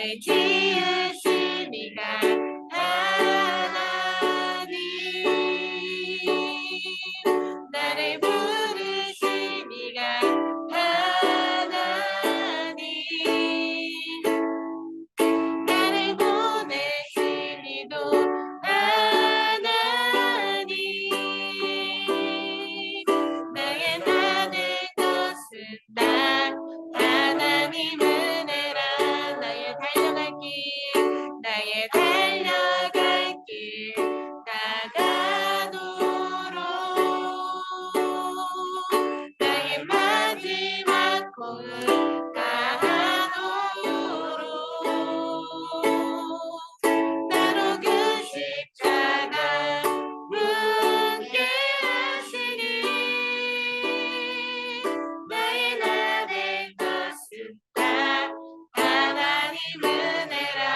나를 지으신 이가 하나님, 나를 부르신 이가 하나님, 나를 보내신 이도 하나님, 나의 나 될 것은 나 하나님 은혜라. 나의 달려갈 길, 나의 달려갈 길 나가도록, 나의 마지막 고음 다하도록, 나로 그 십자가 문게 하시니, 나의 나 될 것은 다 하나님 은혜라.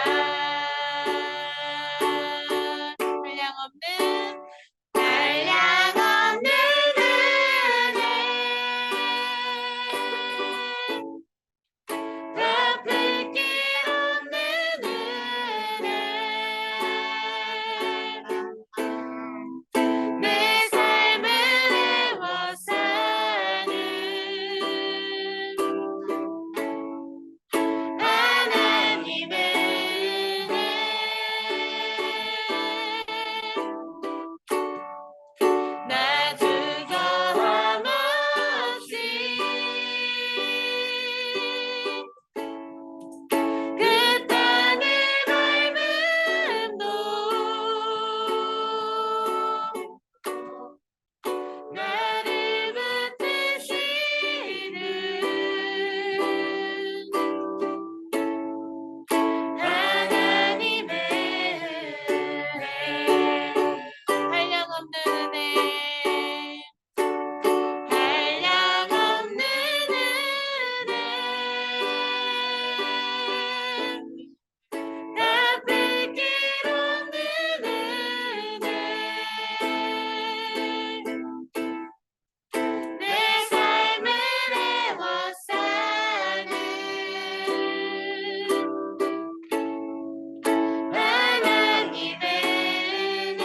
한량없는 은혜, 갚을 길 없는 은혜, 내 삶을 애워사는 하나님의 은혜, 나 주저함 없이 그 땅을 밟음도, 나를 붙드시는 하나님의 은혜, 한량없는 은혜, 한량없는 은혜, 갚을 길 없는 은혜, 내 삶을 애워사는 하나님의 은혜,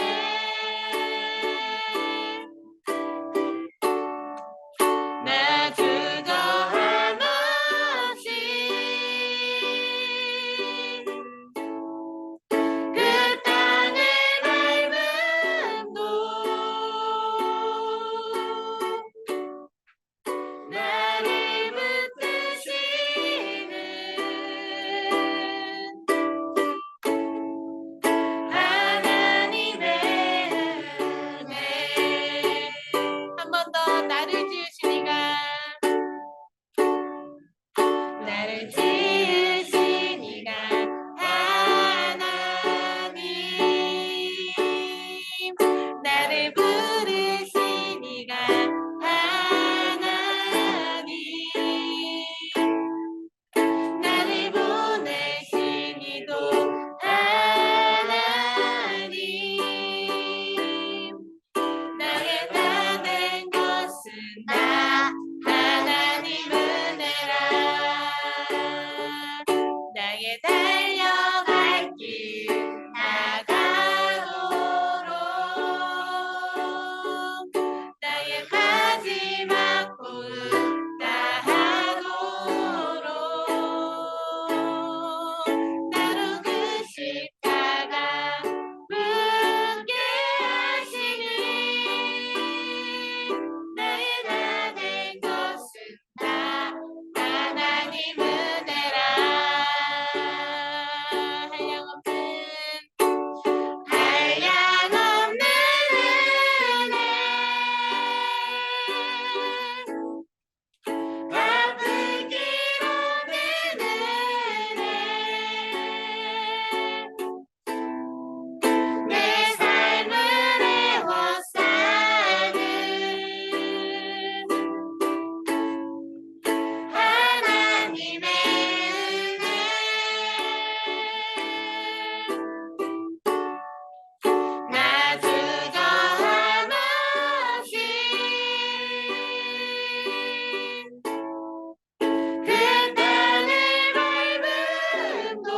나 주저함 없이 그 땅을 밟음도, 나를 붙드시는 하나님의 은혜, 한 번 더. 나를 지으신 이가, 나를 지으신 이가 하나님, 나를 부르신 이가 하나님, 나를 보내신 이도 하나님, 나의 나 된 것은 나 하나님 은혜라. 나의 달려갈 길 나가도록, 나의 마지막 고음 다하도록, 나로 그 십자가 문게 하시니, 나의 나 된 것은 다 하나님 은혜라. 한량없는 은혜, 갚을 길 없는 은혜, 내 삶을 애워사는 하나님의 은혜, 나 주저함 없이 그 땅을 밟음도,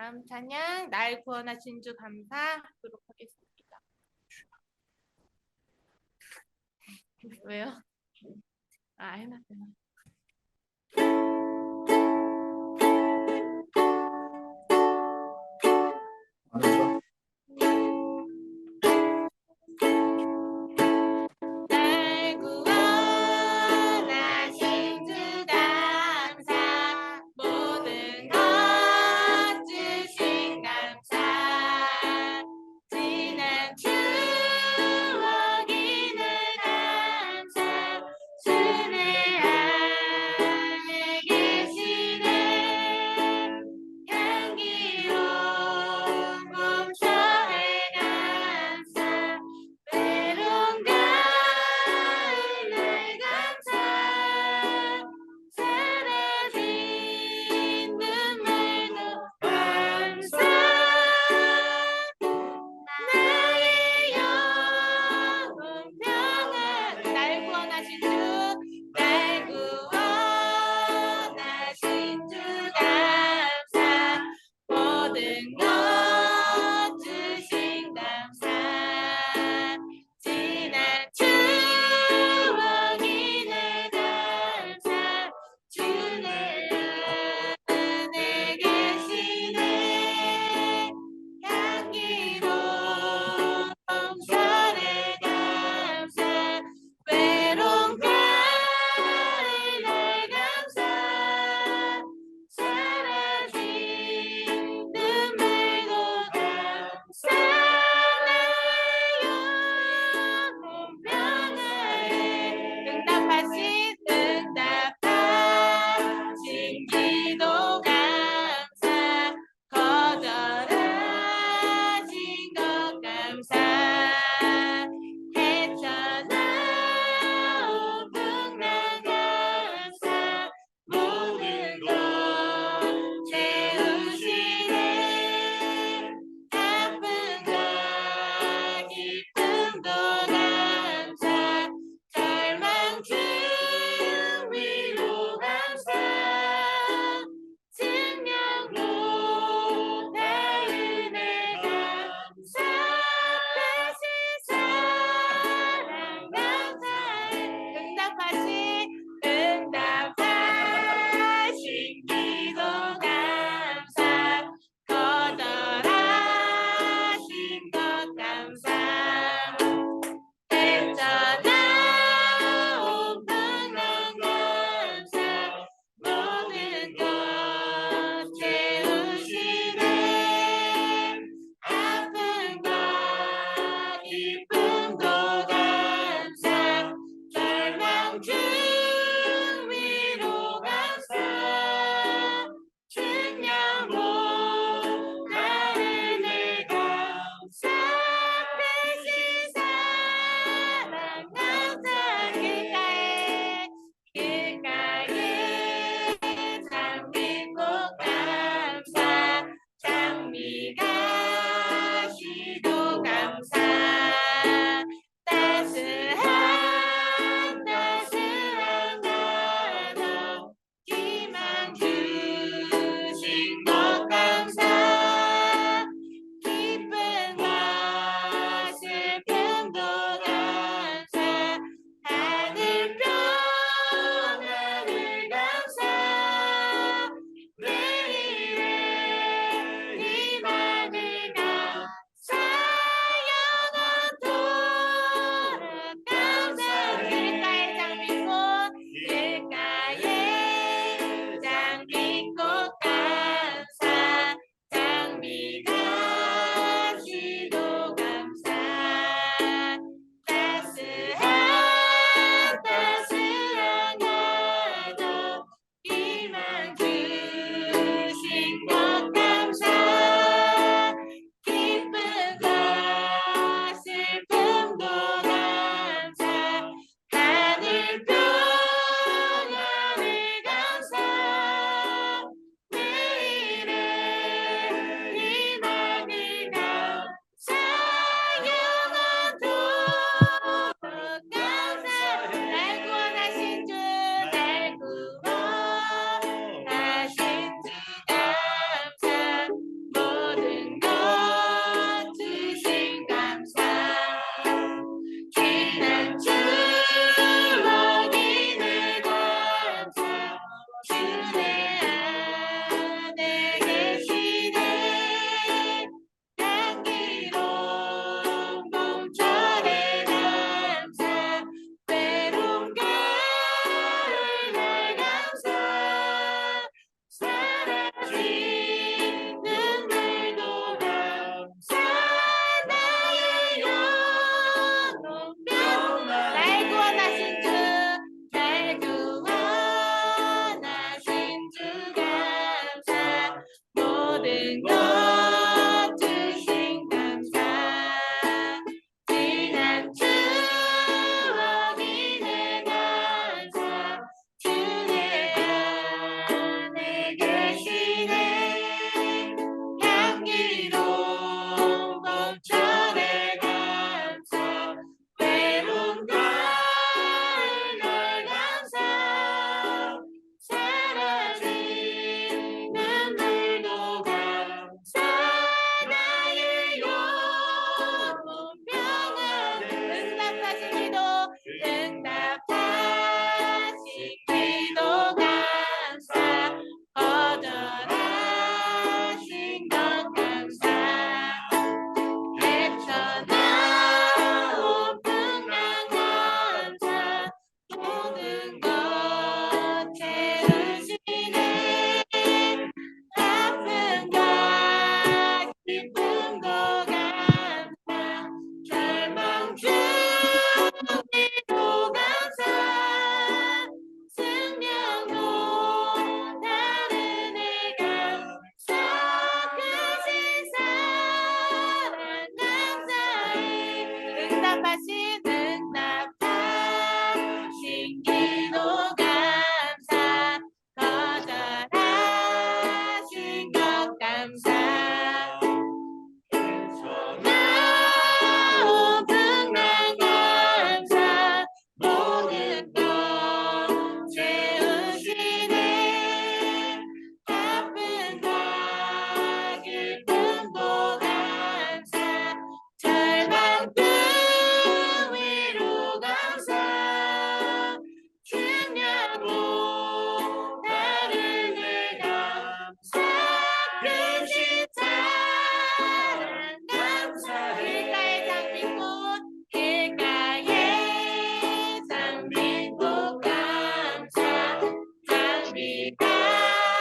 다음 찬양 날 구원하신 주 감사하도록 하겠습니다. 왜요? 아, 해놨어요. 안 했어? 날 구원하신 주 감사 모든 것 주신 감사 지난 추억 이는 감사 순회하리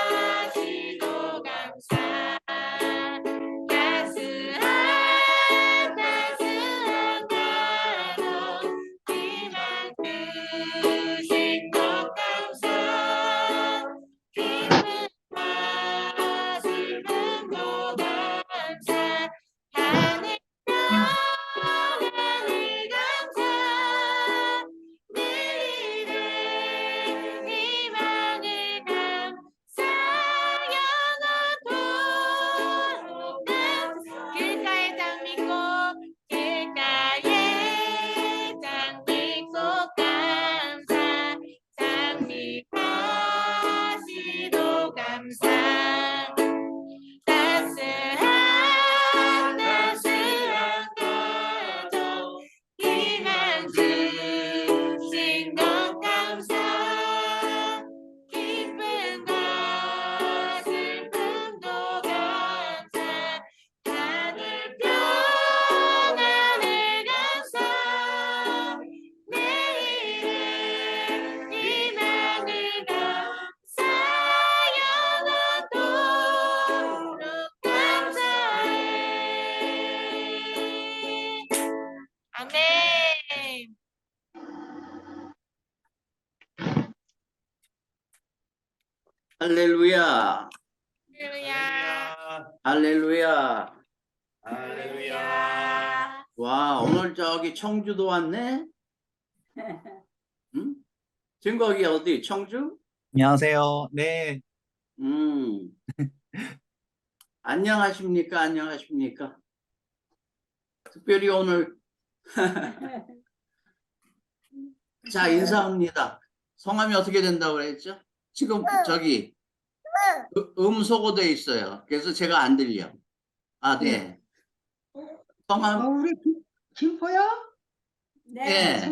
하시도 감사 따스한 따스한 가족 이만 주신 것 감사 기쁨과 슬픔도 감사 하늘 평안을 감사 늘 이룬 희망을 감사 영원토록 길가에 장 믿고 길가에 장 믿고 감사 장미하시도 감사 따스한 따스한 가족 희망 주신 것 감사 기쁨과 슬픔도 감사 하늘 평안을 감사 내일은 희망을 감사 영원토록 감사해 아멘. 할렐루야. 할렐루야. 할렐루야. 할렐루야. 와, 오늘 저기 청주도 왔네? 응? 지금 거기 어디? 청주? 안녕하세요. 네, 안녕하십니까? 안녕하십니까? 특별히 오늘 자, 인사합니다. 성함이 어떻게 된다고 그랬죠? 지금 저기 음소거돼 있어요. 그래서 제가 안 들려. 아, 네. 성함, 우리 김포요? 네.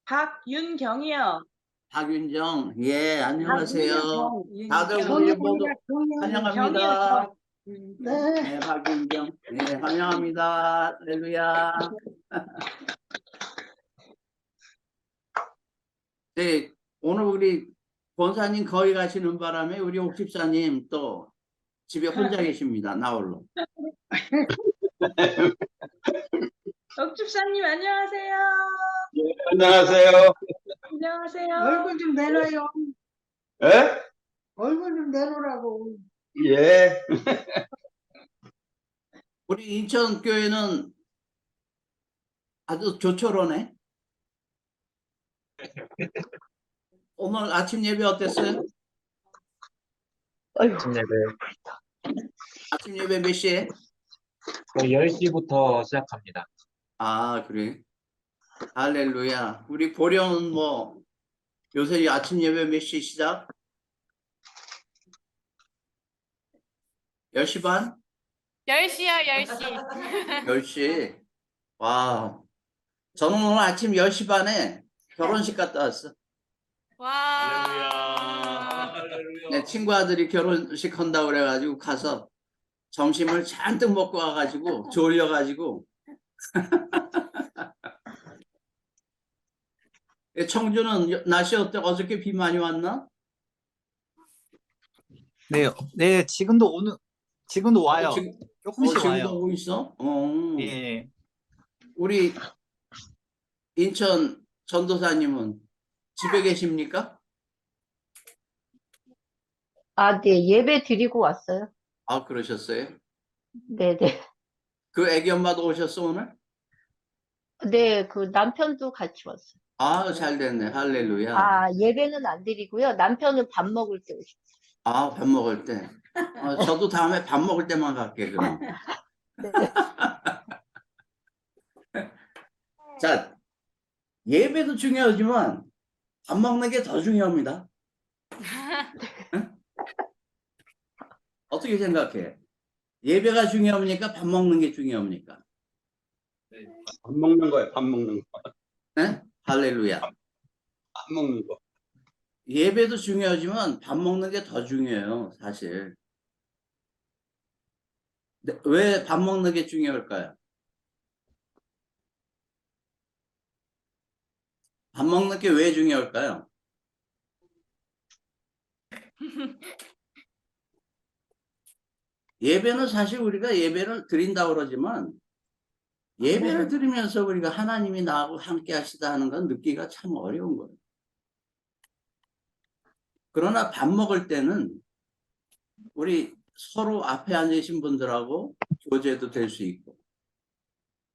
박윤경이요. 박윤정. 예, 안녕하세요. 박윤경. 다들 경이요, 우리 모두 경이요. 환영합니다. 네. 네, 박윤정. 네, 환영합니다. 할렐루야. 네, 오늘 우리 권사님 거기 가시는 바람에 우리 옥집사님 또 집에 혼자 계십니다. 나홀로. 억집사님 안녕하세요. 안녕하세요. 안녕하세요. 얼굴 좀 내놔요. 예? 얼굴 좀 내놓으라고. 예. 우리 인천교회는 아주 조촐하네. 오늘 아침 예배 어땠어요? 아침 예배 아침 예배 몇 시에? 10시부터 시작합니다. 아, 그래. 할렐루야. 우리 보령은 뭐 요새 아침 예배 몇 시 시작? 10시 반? 10시요, 10시. 10시. 와. 저는 오늘 아침 10시 반에 결혼식 갔다 왔어. 와. 네, 친구 아들이 결혼식 한다고 그래가지고 가서 점심을 잔뜩 먹고 와가지고 졸려가지고 청주는 날씨 어때? 어저께 비 많이 왔나? 네, 네, 지금도 와요. 조금씩 지금도 와요. 오고 있어? 예, 우리 인천 전도사님은 집에 계십니까? 아, 네, 예배 드리고 왔어요. 아, 그러셨어요? 네네. 그 애기 엄마도 오셨어 오늘? 네, 그 남편도 같이 왔어요. 아, 잘 됐네. 할렐루야. 아, 예배는 안 드리고요. 남편은 밥 먹을 때 오셨어요. 아, 밥 먹을 때. 저도 다음에 밥 먹을 때만 갈게, 그럼. 네. 자, 예배도 중요하지만 밥 먹는 게 더 중요합니다. 응? 어떻게 생각해? 예배가 중요합니까? 밥 먹는 게 중요합니까? 밥 먹는 거예요. 밥 먹는 거. 네? 할렐루야. 밥 먹는 거. 예배도 중요하지만 밥 먹는 게 더 중요해요, 사실. 왜 밥 먹는 게 중요할까요? 밥 먹는 게 왜 중요할까요? 예배는 사실 우리가 예배를 드린다고 그러지만 예배를 드리면서 우리가 하나님이 나하고 함께 하시다 하는 건 느끼기가 참 어려운 거예요. 그러나 밥 먹을 때는 우리 서로 앞에 앉으신 분들하고 교제도 될 수 있고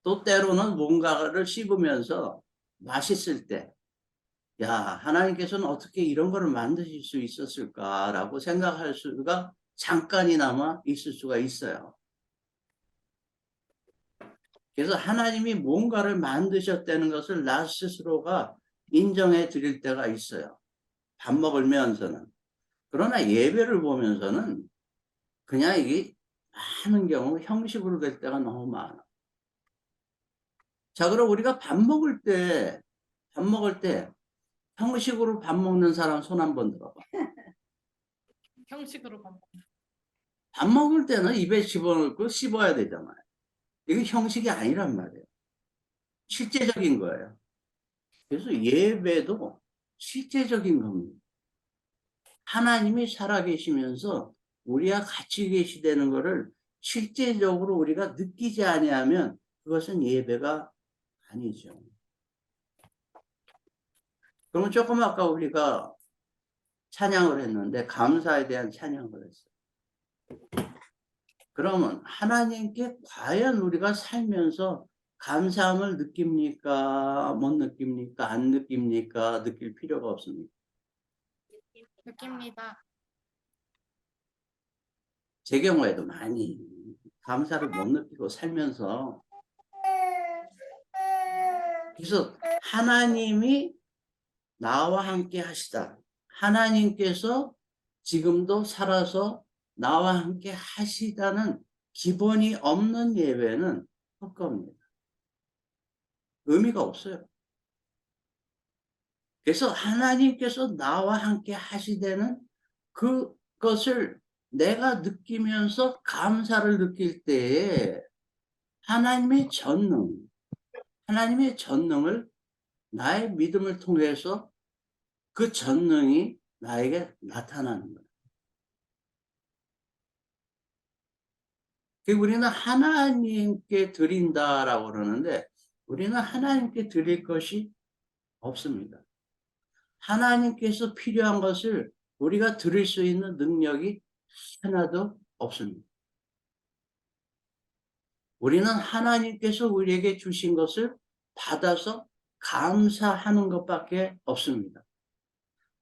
또 때로는 뭔가를 씹으면서 맛있을 때 야, 하나님께서는 어떻게 이런 거를 만드실 수 있었을까라고 생각할 수가 잠깐이나마 있을 수가 있어요. 그래서 하나님이 뭔가를 만드셨다는 것을 나 스스로가 인정해 드릴 때가 있어요. 밥 먹으면서는. 그러나 예배를 보면서는 그냥 이게 많은 경우 형식으로 될 때가 너무 많아. 자, 그럼 우리가 밥 먹을 때 형식으로 밥 먹는 사람 손 한번 들어봐. 형식으로 밥 먹는. 밥 먹을 때는 입에 집어넣고 씹어야 되잖아요. 이게 형식이 아니란 말이에요. 실제적인 거예요. 그래서 예배도 실제적인 겁니다. 하나님이 살아계시면서 우리와 같이 계시다는 것을 실제적으로 우리가 느끼지 아니하면 그것은 예배가 아니죠. 그러면 조금 아까 우리가 찬양을 했는데 감사에 대한 찬양을 했어요. 그러면 하나님께 과연 우리가 살면서 감사함을 느낍니까? 못 느낍니까? 안 느낍니까? 느낄 필요가 없습니까? 느낍니다. 제 경우에도 많이 감사를 못 느끼고 살면서 그래서 하나님이 나와 함께 하시다. 하나님께서 지금도 살아서 나와 함께 하시다는 기본이 없는 예배는 헛겁니다. 의미가 없어요. 그래서 하나님께서 나와 함께 하시다는 그것을 내가 느끼면서 감사를 느낄 때에 하나님의 전능을 나의 믿음을 통해서 그 전능이 나에게 나타나는 거예요. 우리는 하나님께 드린다라고 그러는데 우리는 하나님께 드릴 것이 없습니다. 하나님께서 필요한 것을 우리가 드릴 수 있는 능력이 하나도 없습니다. 우리는 하나님께서 우리에게 주신 것을 받아서 감사하는 것밖에 없습니다.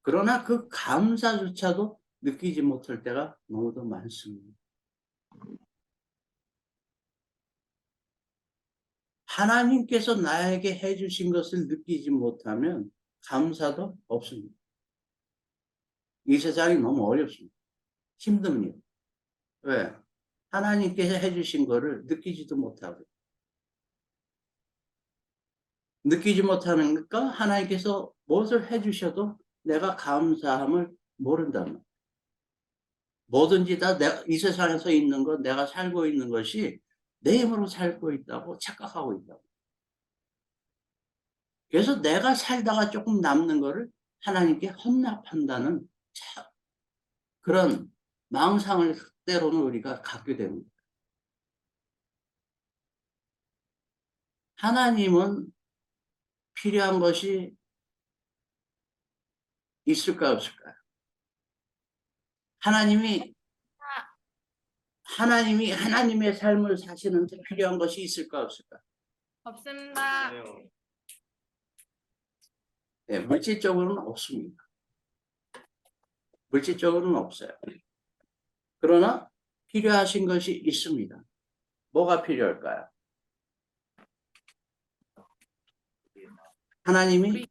그러나 그 감사조차도 느끼지 못할 때가 너무도 많습니다. 하나님께서 나에게 해주신 것을 느끼지 못하면 감사도 없습니다. 이 세상이 너무 어렵습니다. 힘듭니다. 왜? 하나님께서 해주신 것을 느끼지도 못하고 느끼지 못하니까 하나님께서 무엇을 해주셔도 내가 감사함을 모른단 말이에요. 뭐든지 다 이 세상에서 있는 것, 내가 살고 있는 것이 내 힘으로 살고 있다고 착각하고 있다고. 그래서 내가 살다가 조금 남는 거를 하나님께 헌납한다는 그런 망상을 때로는 우리가 갖게 됩니다. 하나님은 필요한 것이 있을까 없을까요? 하나님이 하나님의 삶을 사시는데 필요한 것이 있을까 없을까? 없습니다. 네, 물질적으로는 없습니다. 물질적으로는 없어요. 그러나 필요하신 것이 있습니다. 뭐가 필요할까요? 하나님이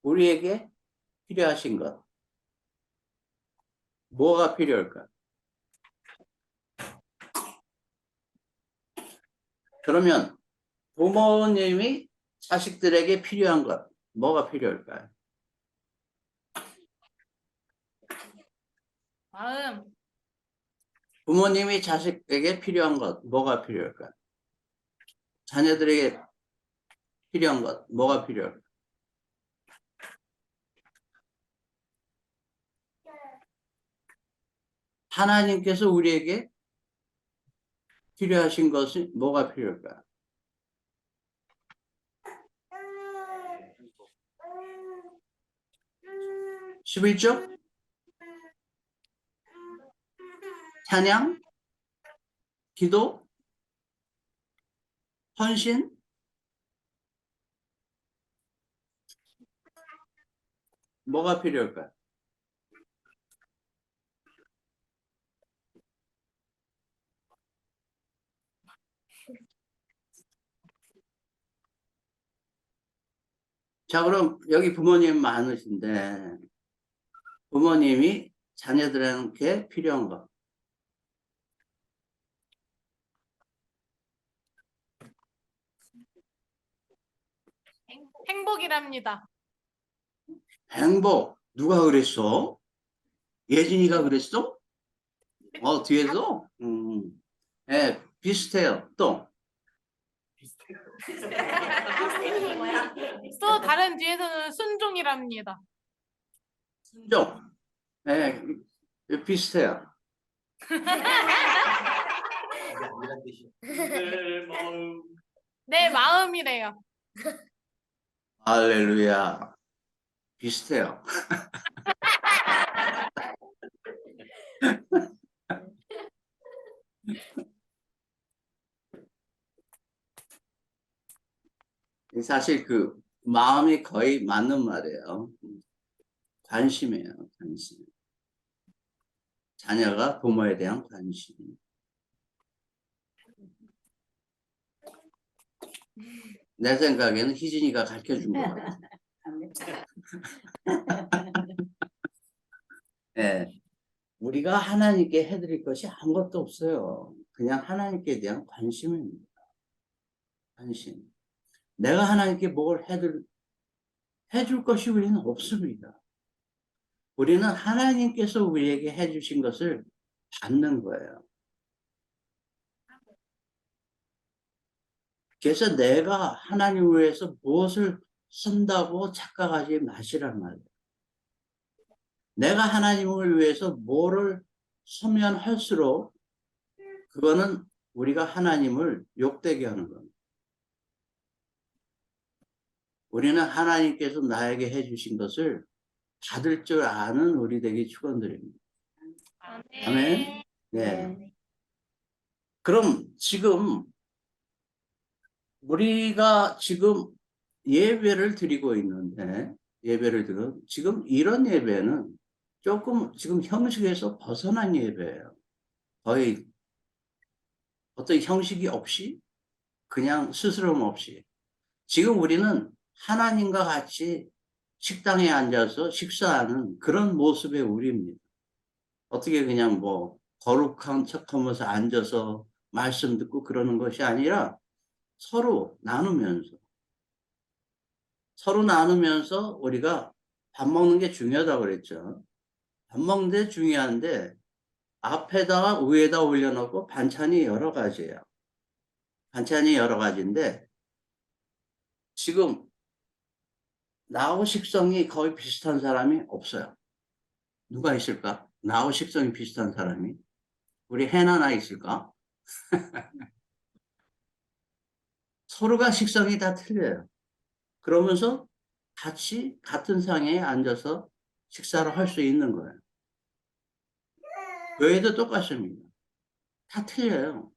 우리에게 필요하신 것. 뭐가 필요할까요? 그러면 부모님이 자식들에게 필요한 것, 뭐가 필요할까요? 마음. 부모님이 자식에게 필요한 것, 뭐가 필요할까요? 자녀들에게 필요한 것, 뭐가 필요할까요? 하나님께서 우리에게 필요하신 것이 뭐가 필요할까요? 11조? 찬양? 기도? 헌신? 뭐가 필요할까요? 자, 그럼 여기 부모님 많으신데 부모님이 자녀들에게 필요한 것. 행복이랍니다. 행복. 누가 그랬어? 예진이가 그랬어? 뒤에서? 네, 비슷해요. 또. 또 다른 뒤에서는 순종이랍니다. 순종. 네, 비슷해요. 내 마음이래요. 할렐루야. 비슷해요. 사실 그 마음이 거의 맞는 말이에요. 관심이에요. 관심. 자녀가 부모에 대한 관심. 내 생각에는 희진이가 가르쳐준 것 같아요. 네. 우리가 하나님께 해드릴 것이 아무것도 없어요. 그냥 하나님께 대한 관심입니다. 관심. 내가 하나님께 뭘 해줄 것이 우리는 없습니다. 우리는 하나님께서 우리에게 해주신 것을 받는 거예요. 그래서 내가 하나님을 위해서 무엇을 한다고 착각하지 마시란 말이에요. 내가 하나님을 위해서 뭐를 하면 할수록 그거는 우리가 하나님을 욕되게 하는 겁니다. 우리는 하나님께서 나에게 해주신 것을 받을 줄 아는 우리 되기 축원드립니다. 아멘. 네. 그럼 지금 우리가 지금 예배를 드리고 있는데 지금 이런 예배는 조금 지금 형식에서 벗어난 예배예요. 거의 어떤 형식이 없이 그냥 스스럼 없이 지금 우리는 하나님과 같이 식당에 앉아서 식사하는 그런 모습의 우리입니다. 어떻게 그냥 뭐 거룩한 척하면서 앉아서 말씀 듣고 그러는 것이 아니라 서로 나누면서 우리가 밥 먹는 게 중요하다고 그랬죠. 밥 먹는 게 중요한데 앞에다가 위에다 올려놓고 반찬이 여러 가지예요. 반찬이 여러 가지인데 지금 나하고 식성이 거의 비슷한 사람이 없어요. 누가 있을까? 나하고 식성이 비슷한 사람이? 우리 해나나 있을까? 서로가 식성이 다 틀려요. 그러면서 같이 같은 상에 앉아서 식사를 할 수 있는 거예요. 교회도 똑같습니다. 다 틀려요.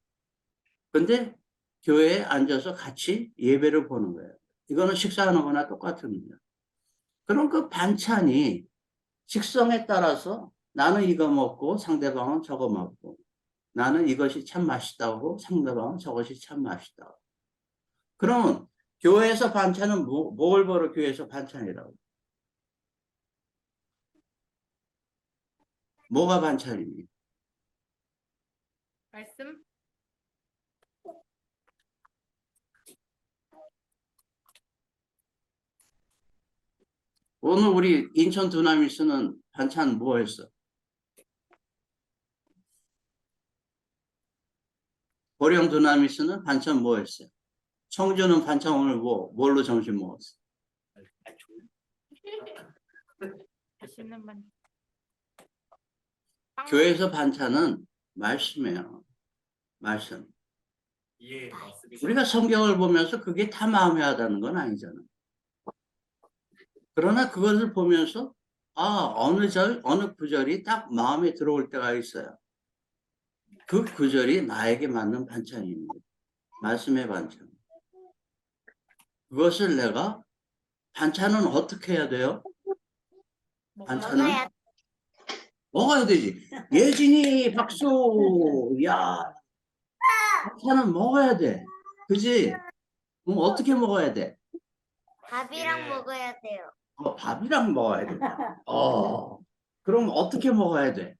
근데 교회에 앉아서 같이 예배를 보는 거예요. 이거는 식사하는 거나 똑같습니다. 그럼 그 반찬이 식성에 따라서 나는 이거 먹고 상대방은 저거 먹고 나는 이것이 참 맛있다고 상대방은 저것이 참 맛있다고. 그러면 교회에서 반찬은 뭘 보러 교회에서 반찬이라고? 뭐가 반찬입니까? 말씀? 오늘 우리 인천 두나미스는 반찬 뭐 했어? 고령 두나미스는 반찬 뭐 했어요? 청주는 반찬 오늘 뭘로 점심 먹었어? 맛있는 반. 빵 교회에서 반찬은 말씀이에요. 말씀. 예, 맞습니다. 우리가 성경을 보면서 그게 다 마음에 와닿는 건 아니잖아. 그러나 그것을 보면서 어느 구절이 딱 마음에 들어올 때가 있어요. 그 구절이 나에게 맞는 반찬입니다. 말씀의 반찬. 그것을 내가 반찬은 어떻게 해야 돼요? 반찬은 먹어야 되지. 예진이 박수. 야, 반찬은 먹어야 돼. 그지? 그럼 어떻게 먹어야 돼? 밥이랑 예. 먹어야 돼요. 밥이랑 먹어야 돼. 그럼 어떻게 먹어야 돼?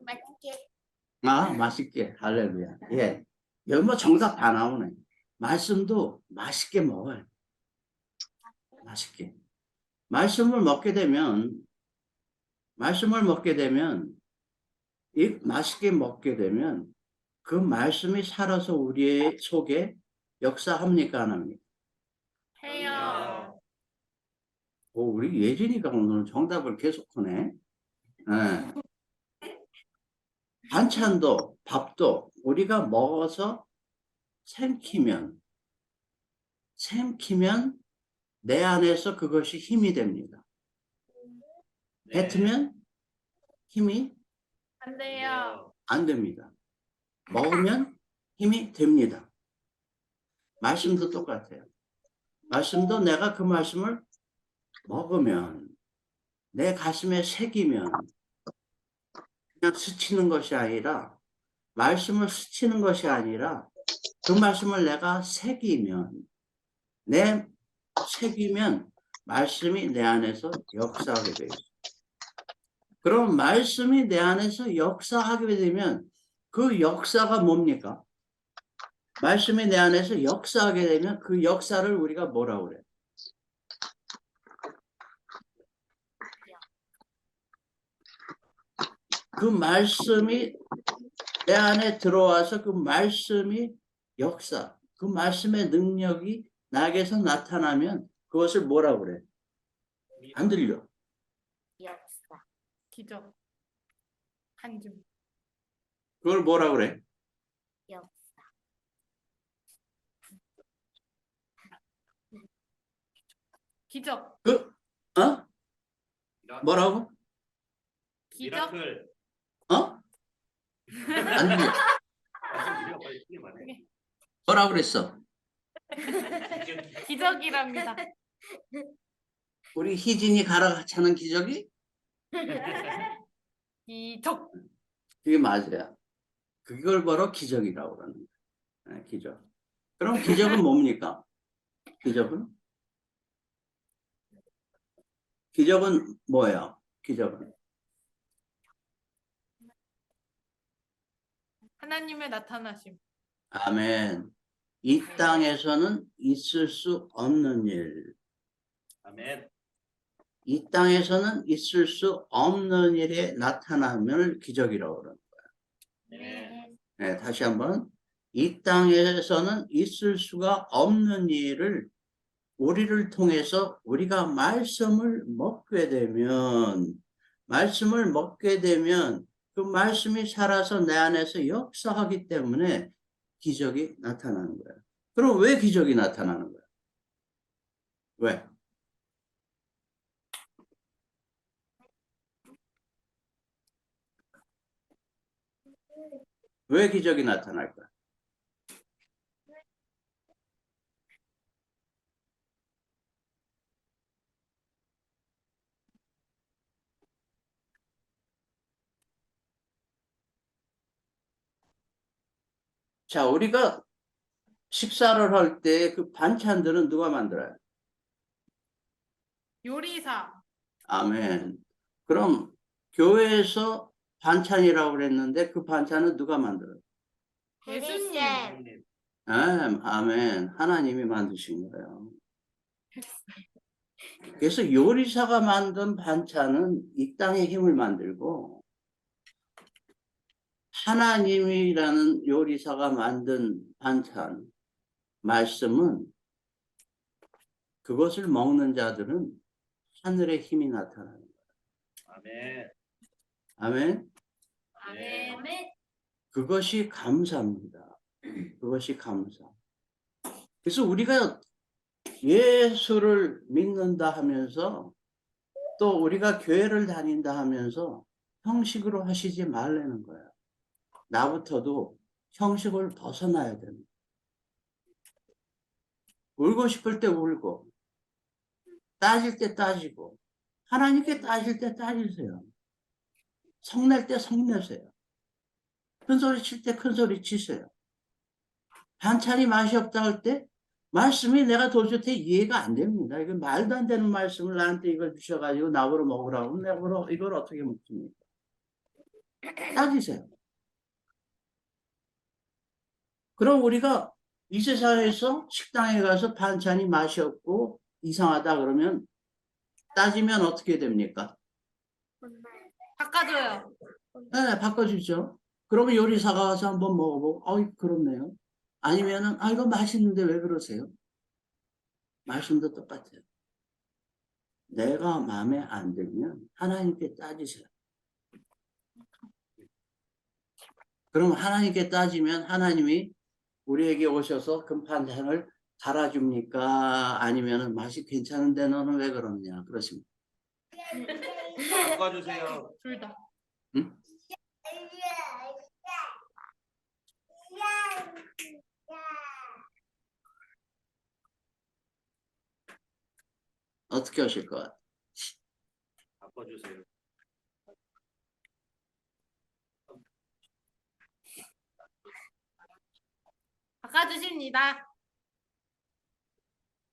맛있게. 맛있게. 할렐루야. 예. 여기 뭐 정답 다 나오네. 말씀도 맛있게 먹어요. 맛있게. 말씀을 먹게 되면, 맛있게 먹게 되면, 그 말씀이 살아서 우리의 속에 역사합니까? 안 합니까? 해요. 우리 예진이가 오늘 정답을 계속 하네. 반찬도, 밥도 우리가 먹어서 삼키면 내 안에서 그것이 힘이 됩니다. 뱉으면 힘이 안 돼요. 안 됩니다. 먹으면 힘이 됩니다. 말씀도 똑같아요. 말씀도 내가 그 말씀을 먹으면, 내 가슴에 새기면, 그냥 스치는 것이 아니라, 말씀을 스치는 것이 아니라, 그 말씀을 내가 새기면, 말씀이 내 안에서 역사하게 되어 있어요. 그럼 말씀이 내 안에서 역사하게 되면, 그 역사가 뭡니까? 말씀이 내 안에서 역사하게 되면 그 역사를 우리가 뭐라고 그래요? 그 말씀이 내 안에 들어와서 그 말씀이 역사, 그 말씀의 능력이 나에게서 나타나면 그것을 뭐라고 그래? 안 들려. 역사. 기적. 한줌. 그걸 뭐라고 그래? 역사. 기적. 뭐라고? 기적. 미라클. 안 들려. 뭐라고 그랬어? 기적이랍니다. 우리 희진이 가라차는 기적이? 기적. 그게 맞아요. 그걸 바로 기적이라고 그러는 거예요. 기적. 그럼 기적은 뭡니까? 기적은 뭐예요? 기적은 하나님의 나타나심. 아멘. 이 땅에서는 있을 수 없는 일. 아멘. 이 땅에서는 있을 수 없는 일에 나타남을 기적이라고 그러는 네. 거예요. 다시 한번. 이 땅에서는 있을 수가 없는 일을 우리를 통해서 우리가 말씀을 먹게 되면 그 말씀이 살아서 내 안에서 역사하기 때문에 기적이 나타나는 거예요. 그럼 왜 기적이 나타나는 거예요? 왜? 왜 기적이 나타날까요? 자, 우리가 식사를 할 때 그 반찬들은 누가 만들어요? 요리사. 아멘. 그럼 교회에서 반찬이라고 그랬는데 그 반찬은 누가 만들어요? 예수님. 아멘. 하나님이 만드신 거예요. 그래서 요리사가 만든 반찬은 이 땅의 힘을 만들고 하나님이라는 요리사가 만든 반찬, 말씀은 그것을 먹는 자들은 하늘의 힘이 나타나는 거예요. 아멘. 아멘. 아멘. 그것이 감사입니다. 그것이 감사. 그래서 우리가 예수를 믿는다 하면서 또 우리가 교회를 다닌다 하면서 형식으로 하시지 말라는 거야. 나부터도 형식을 벗어나야 됩니다. 울고 싶을 때 울고, 따질 때 따지고, 하나님께 따질 때 따지세요. 성낼 때 성내세요. 큰 소리 칠 때 큰 소리 치세요. 반찬이 맛이 없다 할 때 말씀이 내가 도저히 이해가 안 됩니다. 이거 말도 안 되는 말씀을 나한테 이걸 주셔가지고 나보러 먹으라고 내가 이걸 어떻게 먹습니까? 따지세요. 그럼 우리가 이 세상에서 식당에 가서 반찬이 맛이 없고 이상하다 그러면 따지면 어떻게 됩니까? 바꿔줘요. 네, 바꿔주죠. 그러면 요리사가 와서 한번 먹어보고, 그렇네요. 아니면은, 이거 맛있는데 왜 그러세요? 말씀도 똑같아요. 내가 마음에 안 들면 하나님께 따지세요. 그럼 하나님께 따지면 하나님이 우리에게 오셔서 금판장을 갈아줍니까? 아니면은 맛이 괜찮은데 너는 왜 그러냐? 그러십니까? 바꿔주세요. 둘 다. 응? 어떻게 하실 것 같아요? 바꿔주세요. 바꿔주십니다.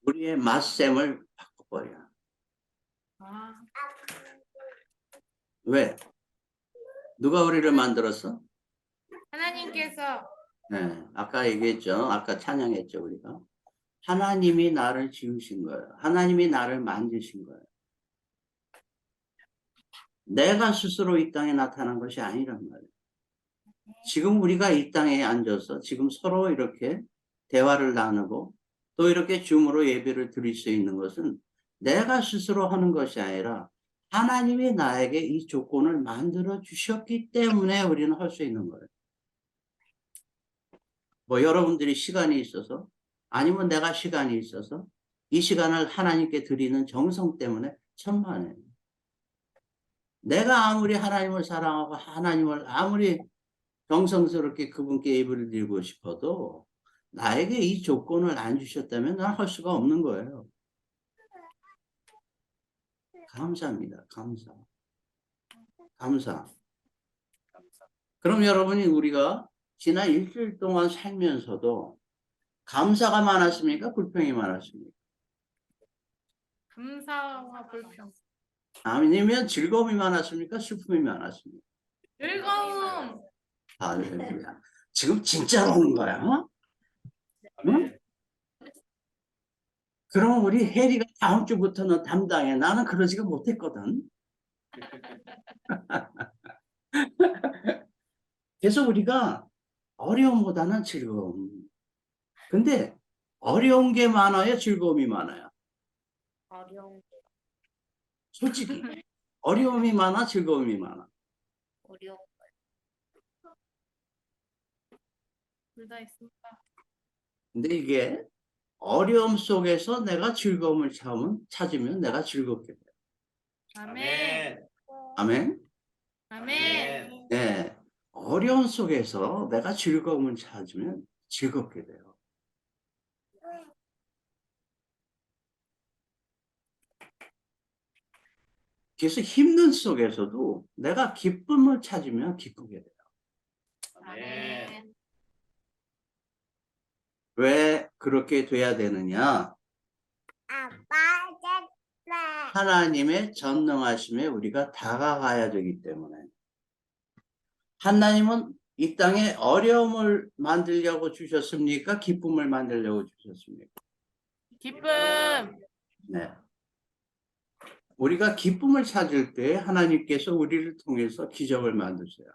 우리의 맛셈을 바꿔버려. 아, 왜? 누가 우리를 만들었어? 하나님께서 네, 아까 얘기했죠. 아까 찬양했죠, 우리가. 하나님이 나를 지으신 거예요. 하나님이 나를 만드신 거예요. 내가 스스로 이 땅에 나타난 것이 아니란 말이에요. 지금 우리가 이 땅에 앉아서 지금 서로 이렇게 대화를 나누고 또 이렇게 줌으로 예배를 드릴 수 있는 것은 내가 스스로 하는 것이 아니라 하나님이 나에게 이 조건을 만들어 주셨기 때문에 우리는 할 수 있는 거예요. 뭐 여러분들이 시간이 있어서 아니면 내가 시간이 있어서 이 시간을 하나님께 드리는 정성 때문에 천만에요. 내가 아무리 하나님을 사랑하고 하나님을 아무리 정성스럽게 그분께 예배를 드리고 싶어도 나에게 이 조건을 안 주셨다면 난 할 수가 없는 거예요. 감사합니다. 감사. 감사. 그럼 여러분이 우리가 지난 일주일 동안 살면서도 감사가 많았습니까? 불평이 많았습니까? 감사와 불평. 아니면 즐거움이 많았습니까? 슬픔이 많았습니까? 즐거움. 할렐루야. 지금 진짜로 오는 거야. 어? 응? 그럼 우리 혜리가 다음 주부터는 담당해. 나는 그러지가 못했거든. 그래서 우리가 어려움보다는 즐거움. 근데 어려운 게 많아요? 즐거움이 많아요? 어려운 솔직히. 어려움이 많아? 즐거움이 많아? 어려운 둘 다 있습니다. 근데 이게 어려움 속에서 내가 즐거움을 찾으면 내가 즐겁게 돼요. 아멘. 아멘? 아멘. 네. 어려움 속에서 내가 즐거움을 찾으면 즐겁게 돼요. 그래서 힘든 속에서도 내가 기쁨을 찾으면 기쁘게 돼요. 아멘. 왜 그렇게 돼야 되느냐? 아빠 됐다. 하나님의 전능하심에 우리가 다가가야 되기 때문에. 하나님은 이 땅에 어려움을 만들려고 주셨습니까? 기쁨을 만들려고 주셨습니까? 기쁨. 네. 우리가 기쁨을 찾을 때 하나님께서 우리를 통해서 기적을 만드세요.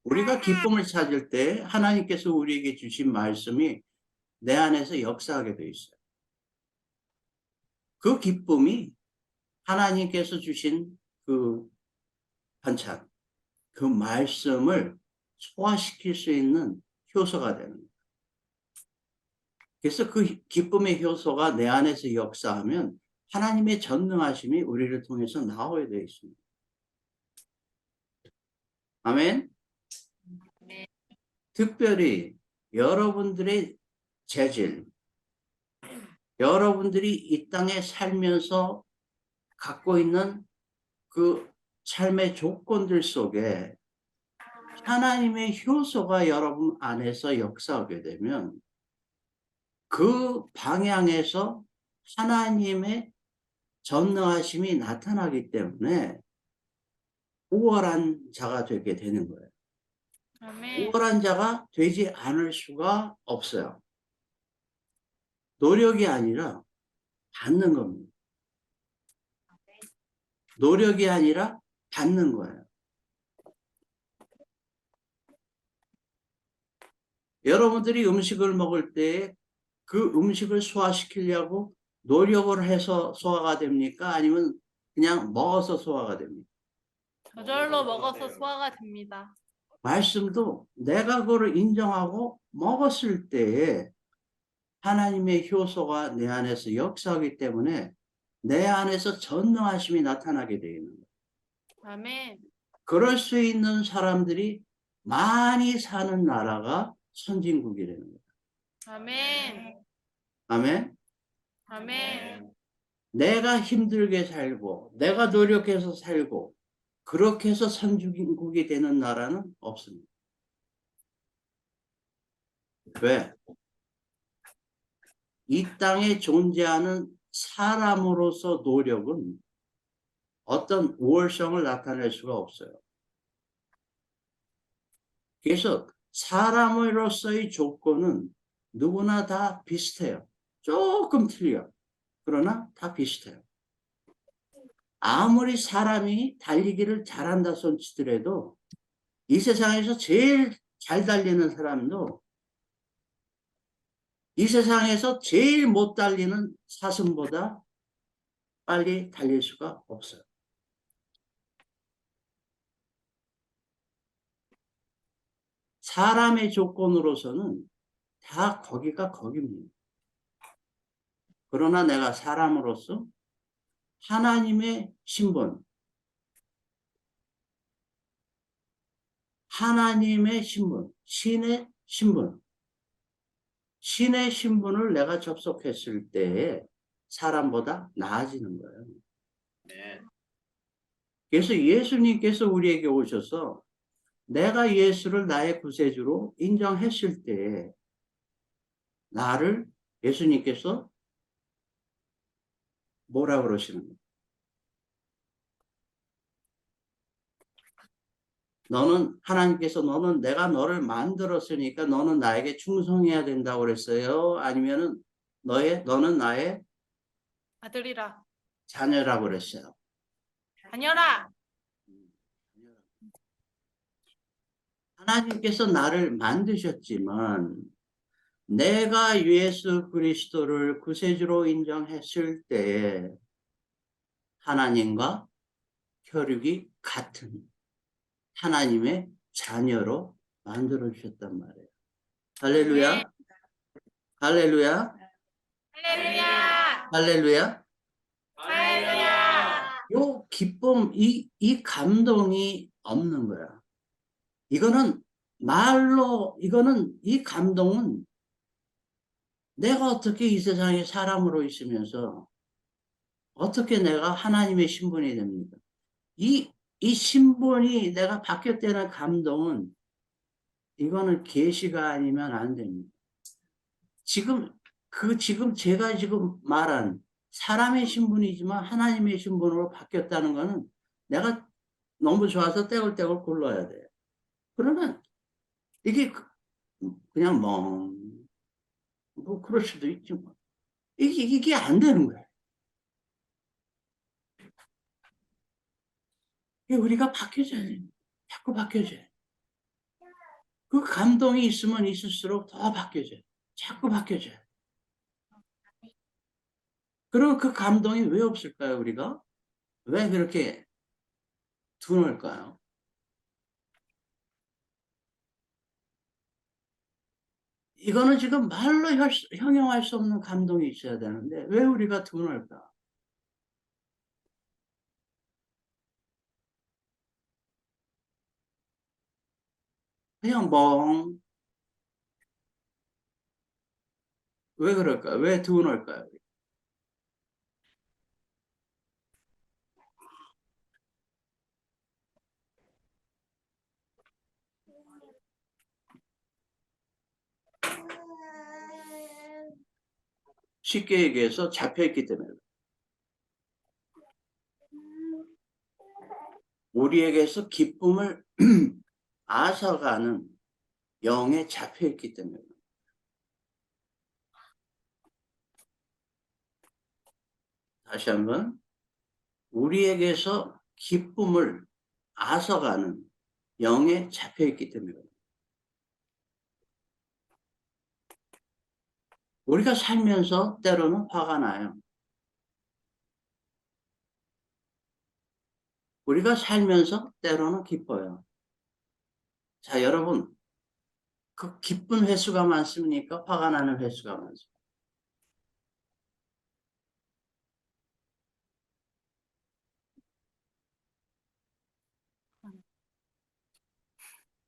우리가 기쁨을 찾을 때 하나님께서 우리에게 주신 말씀이 내 안에서 역사하게 돼 있어요. 그 기쁨이 하나님께서 주신 그 반찬, 그 말씀을 소화시킬 수 있는 효소가 되는 거예요. 그래서 그 기쁨의 효소가 내 안에서 역사하면 하나님의 전능하심이 우리를 통해서 나오게 되어 있습니다. 아멘. 특별히 여러분들의 재질, 여러분들이 이 땅에 살면서 갖고 있는 그 삶의 조건들 속에 하나님의 효소가 여러분 안에서 역사하게 되면 그 방향에서 하나님의 전능하심이 나타나기 때문에 우월한 자가 되게 되는 거예요. 아멘. 우월한 자가 되지 않을 수가 없어요. 노력이 아니라 받는 겁니다. 노력이 아니라 받는 거예요. 여러분들이 음식을 먹을 때 그 음식을 소화시키려고 노력을 해서 소화가 됩니까? 아니면 그냥 먹어서 소화가 됩니까? 저절로 먹어서 소화가 됩니다. 말씀도 내가 그거를 인정하고 먹었을 때에 하나님의 효소가 내 안에서 역사하기 때문에 내 안에서 전능하심이 나타나게 되어 있는 거예요. 아멘. 그럴 수 있는 사람들이 많이 사는 나라가 선진국이라는 거예요. 아멘. 아멘. 아멘. 내가 힘들게 살고 내가 노력해서 살고 그렇게 해서 선진국이 되는 나라는 없습니다. 왜? 이 땅에 존재하는 사람으로서 노력은 어떤 우월성을 나타낼 수가 없어요. 그래서 사람으로서의 조건은 누구나 다 비슷해요. 조금 틀려. 그러나 다 비슷해요. 아무리 사람이 달리기를 잘한다 손치더라도 이 세상에서 제일 잘 달리는 사람도 이 세상에서 제일 못 달리는 사슴보다 빨리 달릴 수가 없어요. 사람의 조건으로서는 다 거기가 거기입니다. 그러나 내가 사람으로서 하나님의 신분, 하나님의 신분, 신의 신분, 신의 신분을 내가 접속했을 때에 사람보다 나아지는 거예요. 네. 그래서 예수님께서 우리에게 오셔서 내가 예수를 나의 구세주로 인정했을 때 나를 예수님께서 뭐라 그러시는 거예요? 하나님께서 너는 내가 너를 만들었으니까 너는 나에게 충성해야 된다고 그랬어요? 아니면은 너는 나의 아들이라. 자녀라고 그랬어요? 자녀라. 하나님께서 나를 만드셨지만 내가 예수 그리스도를 구세주로 인정했을 때에 하나님과 혈육이 같은 하나님의 자녀로 만들어주셨단 말이에요. 할렐루야. 네. 할렐루야. 할렐루야. 할렐루야. 할렐루야. 요 기쁨, 이 감동이 없는 거야. 이거는 말로, 이 감동은 내가 어떻게 이 세상에 사람으로 있으면서 어떻게 내가 하나님의 신분이 됩니까? 이 신분이 내가 바뀌었다는 감동은 이거는 계시가 아니면 안 됩니다. 지금 제가 지금 말한 사람의 신분이지만 하나님의 신분으로 바뀌었다는 거는 내가 너무 좋아서 떼굴떼굴 굴러야 돼요. 그러면 이게 그냥 뭐 그럴 수도 있지 뭐. 이게 안 되는 거예요. 우리가 바뀌어져야 돼요. 자꾸 바뀌어져요. 그 감동이 있으면 있을수록 더 바뀌어져요. 자꾸 바뀌어져요. 그리고 그 감동이 왜 없을까요, 우리가? 왜 그렇게 둔할까요? 이거는 지금 말로 형용할 수 없는 감동이 있어야 되는데 왜 우리가 둔할까? 그냥 왜 그럴까요? 왜 둔할까요? 쉽게 얘기해서 잡혀있기 때문에. 우리에게서 기쁨을 앗아가는 영에 잡혀있기 때문에. 다시 한번, 우리에게서 기쁨을 앗아가는 영에 잡혀있기 때문에. 우리가 살면서 때로는 화가 나요. 우리가 살면서 때로는 기뻐요. 자, 여러분, 그 기쁜 횟수가 많습니까? 화가 나는 횟수가 많습니까?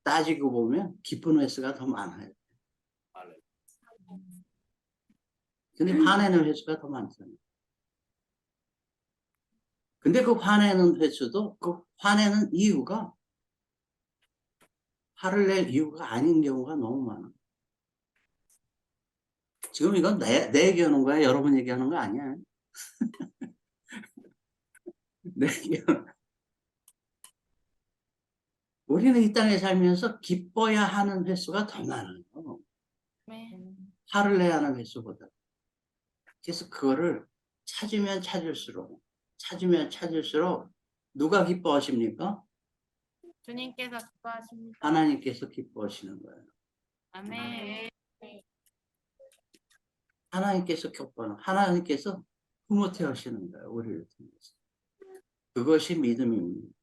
따지고 보면 기쁜 횟수가 더 많아요. 근데 화내는 횟수가 더 많잖아요. 근데 그 화내는 횟수도 그 화내는 이유가 화를 낼 이유가 아닌 경우가 너무 많아. 지금 이건 내 얘기하는 거야? 여러분 얘기하는 거 아니야? 내 얘기하는 우리는 이 땅에 살면서 기뻐야 하는 횟수가 더 많아요. 아멘. 화를 내야 하는 횟수보다. 그래서 그거를 찾으면 찾을수록 누가 기뻐하십니까? 주님께서 기뻐하십니다. 하나님께서 기뻐하시는 거예요. 아멘. 하나님께서 기뻐하는, 하나님께서 흐뭇해 하시는 거예요. 우리를 통해서. 그것이 믿음입니다.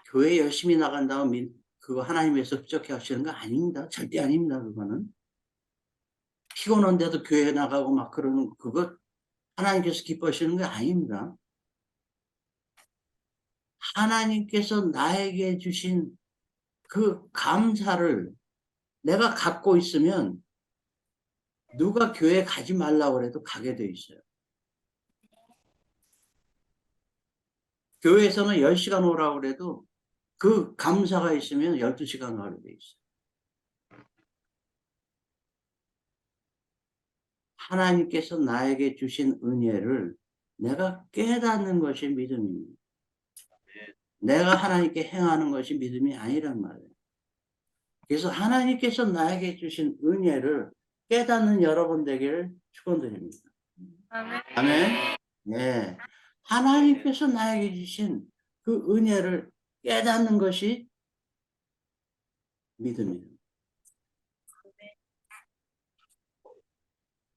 교회 열심히 나간다고 그거 하나님께서 흡족해 하시는 거 아닙니다. 절대 아닙니다. 그거는. 피곤한데도 교회 나가고 막 그러는 그거 하나님께서 기뻐하시는 게 아닙니다. 하나님께서 나에게 주신 그 감사를 내가 갖고 있으면 누가 교회 가지 말라고 해도 가게 돼 있어요. 교회에서는 10시간 오라고 해도 그 감사가 있으면 12시간 가게 돼 있어요. 하나님께서 나에게 주신 은혜를 내가 깨닫는 것이 믿음입니다. 내가 하나님께 행하는 것이 믿음이 아니란 말이에요. 그래서 하나님께서 나에게 주신 은혜를 깨닫는 여러분 되기를 축원드립니다. 아멘. 아멘. 네. 하나님께서 나에게 주신 그 은혜를 깨닫는 것이 믿음이에요.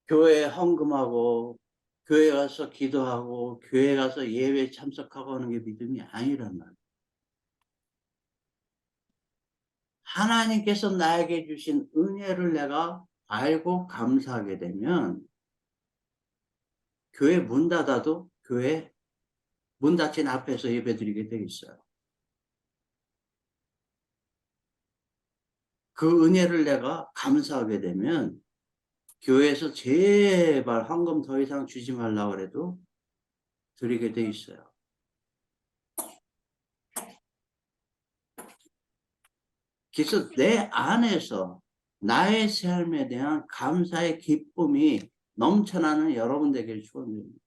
교회에 헌금하고 교회 가서 기도하고 교회 가서 예배 참석하고 하는 게 믿음이 아니란 말이에요. 하나님께서 나에게 주신 은혜를 내가 알고 감사하게 되면 교회 문 닫아도 교회 문 닫힌 앞에서 예배드리게 돼 있어요. 그 은혜를 내가 감사하게 되면 교회에서 제발 헌금 더 이상 주지 말라고 해도 드리게 돼 있어요. 그래서 내 안에서 나의 삶에 대한 감사의 기쁨이 넘쳐나는 여러분 되기를 축원드립니다.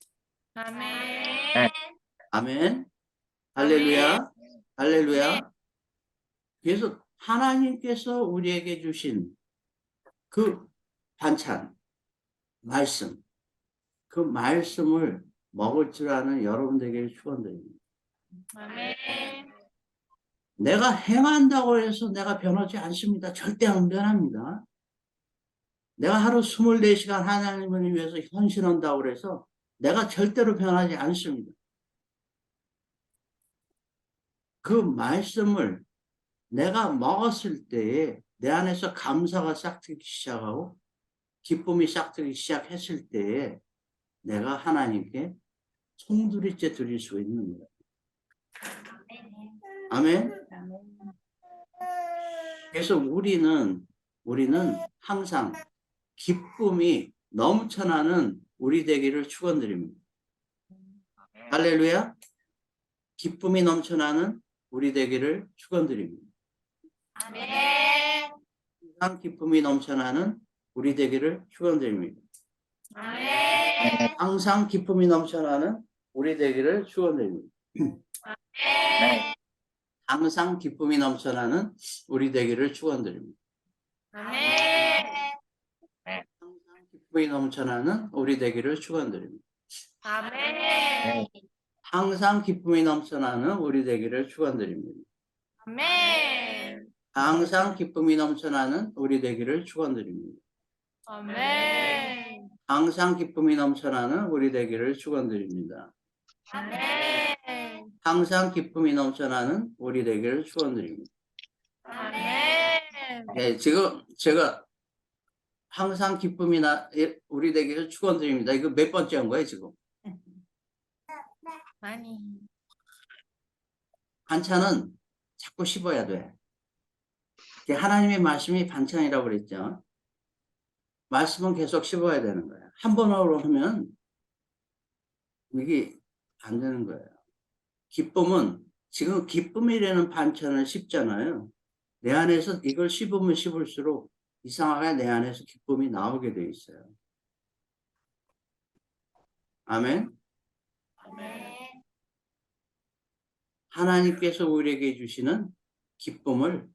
아멘. 아멘. 할렐루야. 할렐루야. 그래서 하나님께서 우리에게 주신 그 반찬, 말씀, 그 말씀을 먹을 줄 아는 여러분 되기를 축원드립니다. 아멘. 내가 행한다고 해서 내가 변하지 않습니다. 절대 안 변합니다. 내가 하루 24시간 하나님을 위해서 헌신한다고 해서 내가 절대로 변하지 않습니다. 그 말씀을 내가 먹었을 때에 내 안에서 감사가 싹트기 시작하고 기쁨이 싹트기 시작했을 때에 내가 하나님께 송두리째 드릴 수 있는 거예요. 아멘. 그래서 우리는 항상 기쁨이 넘쳐나는 우리 되기를 축원드립니다. 할렐루야. 기쁨이 넘쳐나는 우리 되기를 축원드립니다. 아멘. 항상 기쁨이 넘쳐나는 우리 되기를 축원드립니다. 아멘. 항상 기쁨이 넘쳐나는 우리 되기를 축원드립니다. 아멘. 항상 기쁨이 넘쳐나는 우리 되기를 축원드립니다. 아멘. 항상 기쁨이 넘쳐나는 우리 되기를 축원드립니다. 아멘. 항상 기쁨이 넘쳐나는 우리 되기를 축원드립니다. 아멘. 항상 기쁨이 넘쳐나는 우리 되기를 축원드립니다. 아멘. 항상 기쁨이 넘쳐나는 우리 되기를 축원드립니다. 아멘. 항상 기쁨이 넘쳐나는 우리 되기를 축원드립니다. 아멘. 네, 지금 제가 항상 기쁨이 우리 되기를 축원드립니다. 이거 몇 번째 한 거예요, 지금? 많이. 반찬은 자꾸 씹어야 돼. 하나님의 말씀이 반찬이라고 그랬죠. 말씀은 계속 씹어야 되는 거예요. 한 번으로 하면 이게 안 되는 거예요. 기쁨은 지금 기쁨이라는 반찬을 씹잖아요. 내 안에서 이걸 씹으면 씹을수록 이상하게 내 안에서 기쁨이 나오게 돼 있어요. 아멘. 아멘. 하나님께서 우리에게 주시는 기쁨을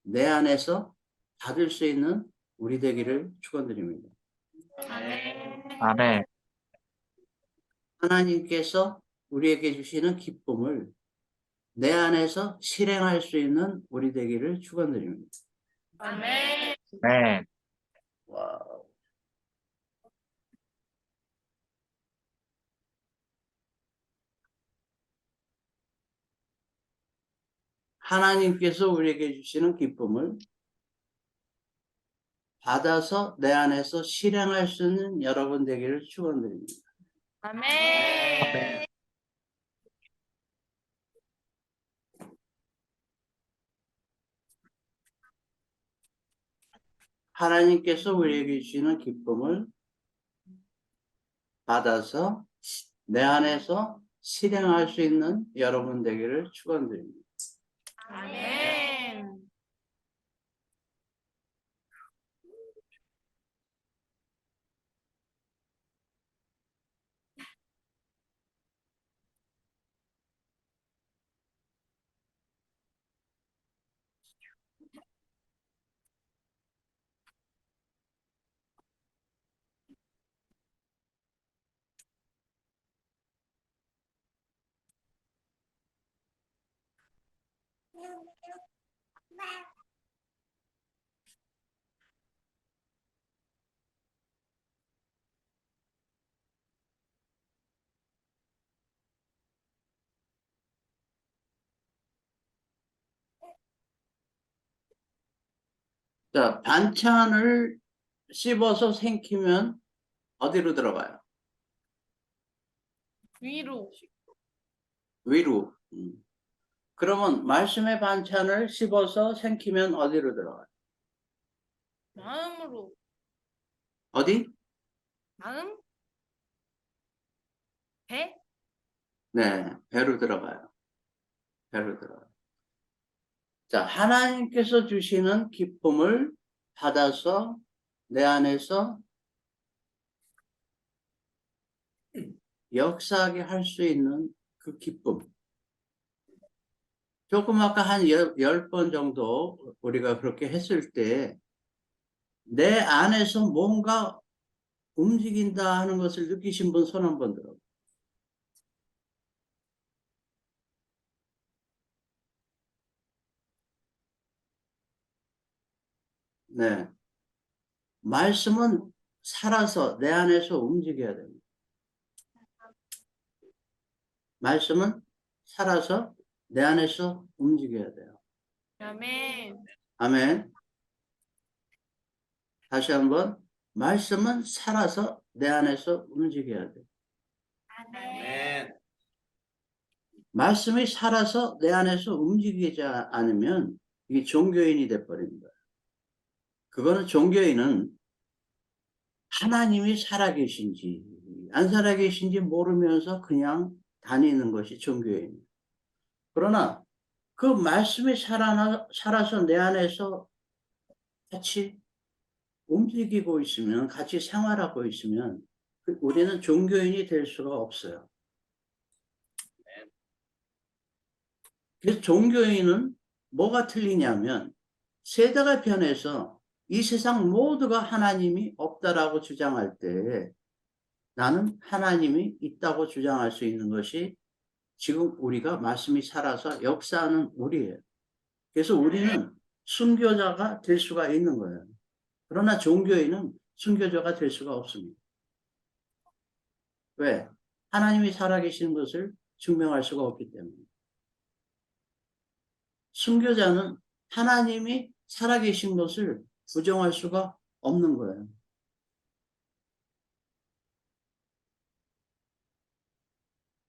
내 안에서 받을 수 있는 우리 되기를 축원드립니다. 아멘. 아멘. 하나님께서 우리에게 주시는 기쁨을 내 안에서 실행할 수 있는 우리 되기를 축원드립니다. 아멘. 네. 와우. 하나님께서 우리에게 주시는 기쁨을 받아서 내 안에서 실행할 수 있는 여러분 되기를 축원드립니다. 아멘. 하나님께서 우리에게 주시는 기쁨을 받아서 내 안에서 실행할 수 있는 여러분 되기를 축원드립니다. 아멘. 자, 반찬을 씹어서 생기면 어디로 들어가요? 위로. 위로. 그러면 말씀의 반찬을 씹어서 생기면 어디로 들어가요? 마음으로. 어디? 마음? 배? 네, 배로 들어가요. 배로 들어가요. 자, 하나님께서 주시는 기쁨을 받아서 내 안에서 역사하게 할 수 있는 그 기쁨. 조금 아까 한 10번 정도 우리가 그렇게 했을 때 내 안에서 뭔가 움직인다 하는 것을 느끼신 분 손 한번 들어. 네. 말씀은 살아서 내 안에서 움직여야 됩니다. 말씀은 살아서 내 안에서 움직여야 돼요. 아멘. 아멘. 다시 한번 말씀은 살아서 내 안에서 움직여야 돼. 아멘. 말씀이 살아서 내 안에서 움직이지 않으면 이게 종교인이 돼버린 거야. 그거는 종교인은 하나님이 살아계신지 안 살아계신지 모르면서 그냥 다니는 것이 종교인이에요. 그러나 그 말씀이 살아서 내 안에서 같이 움직이고 있으면, 같이 생활하고 있으면 우리는 종교인이 될 수가 없어요. 그래서 종교인은 뭐가 틀리냐면 세대가 변해서 이 세상 모두가 하나님이 없다라고 주장할 때 나는 하나님이 있다고 주장할 수 있는 것이 지금 우리가 말씀이 살아서 역사하는 우리예요. 그래서 우리는 순교자가 될 수가 있는 거예요. 그러나 종교인은 순교자가 될 수가 없습니다. 왜? 하나님이 살아계신 것을 증명할 수가 없기 때문에. 순교자는 하나님이 살아계신 것을 부정할 수가 없는 거예요.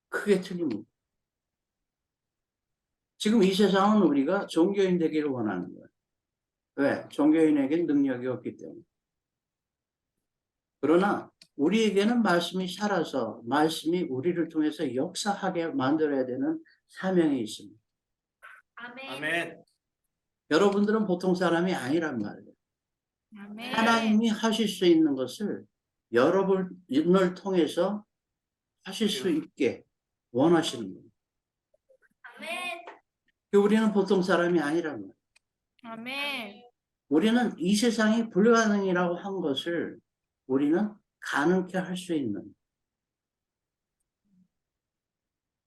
크게 틀립니다. 지금 이 세상은 우리가 종교인 되기를 원하는 거예요. 왜? 종교인에겐 능력이 없기 때문에. 그러나 우리에게는 말씀이 살아서 말씀이 우리를 통해서 역사하게 만들어야 되는 사명이 있습니다. 아멘. 아멘. 여러분들은 보통 사람이 아니란 말이에요. 아멘. 하나님이 하실 수 있는 것을 여러분을 통해서 하실 수 있게 원하시는 거예요. 아멘. 우리는 보통 사람이 아니란 말이에요. 아멘. 우리는 이 세상이 불가능이라고 한 것을 우리는 가능케 할 수 있는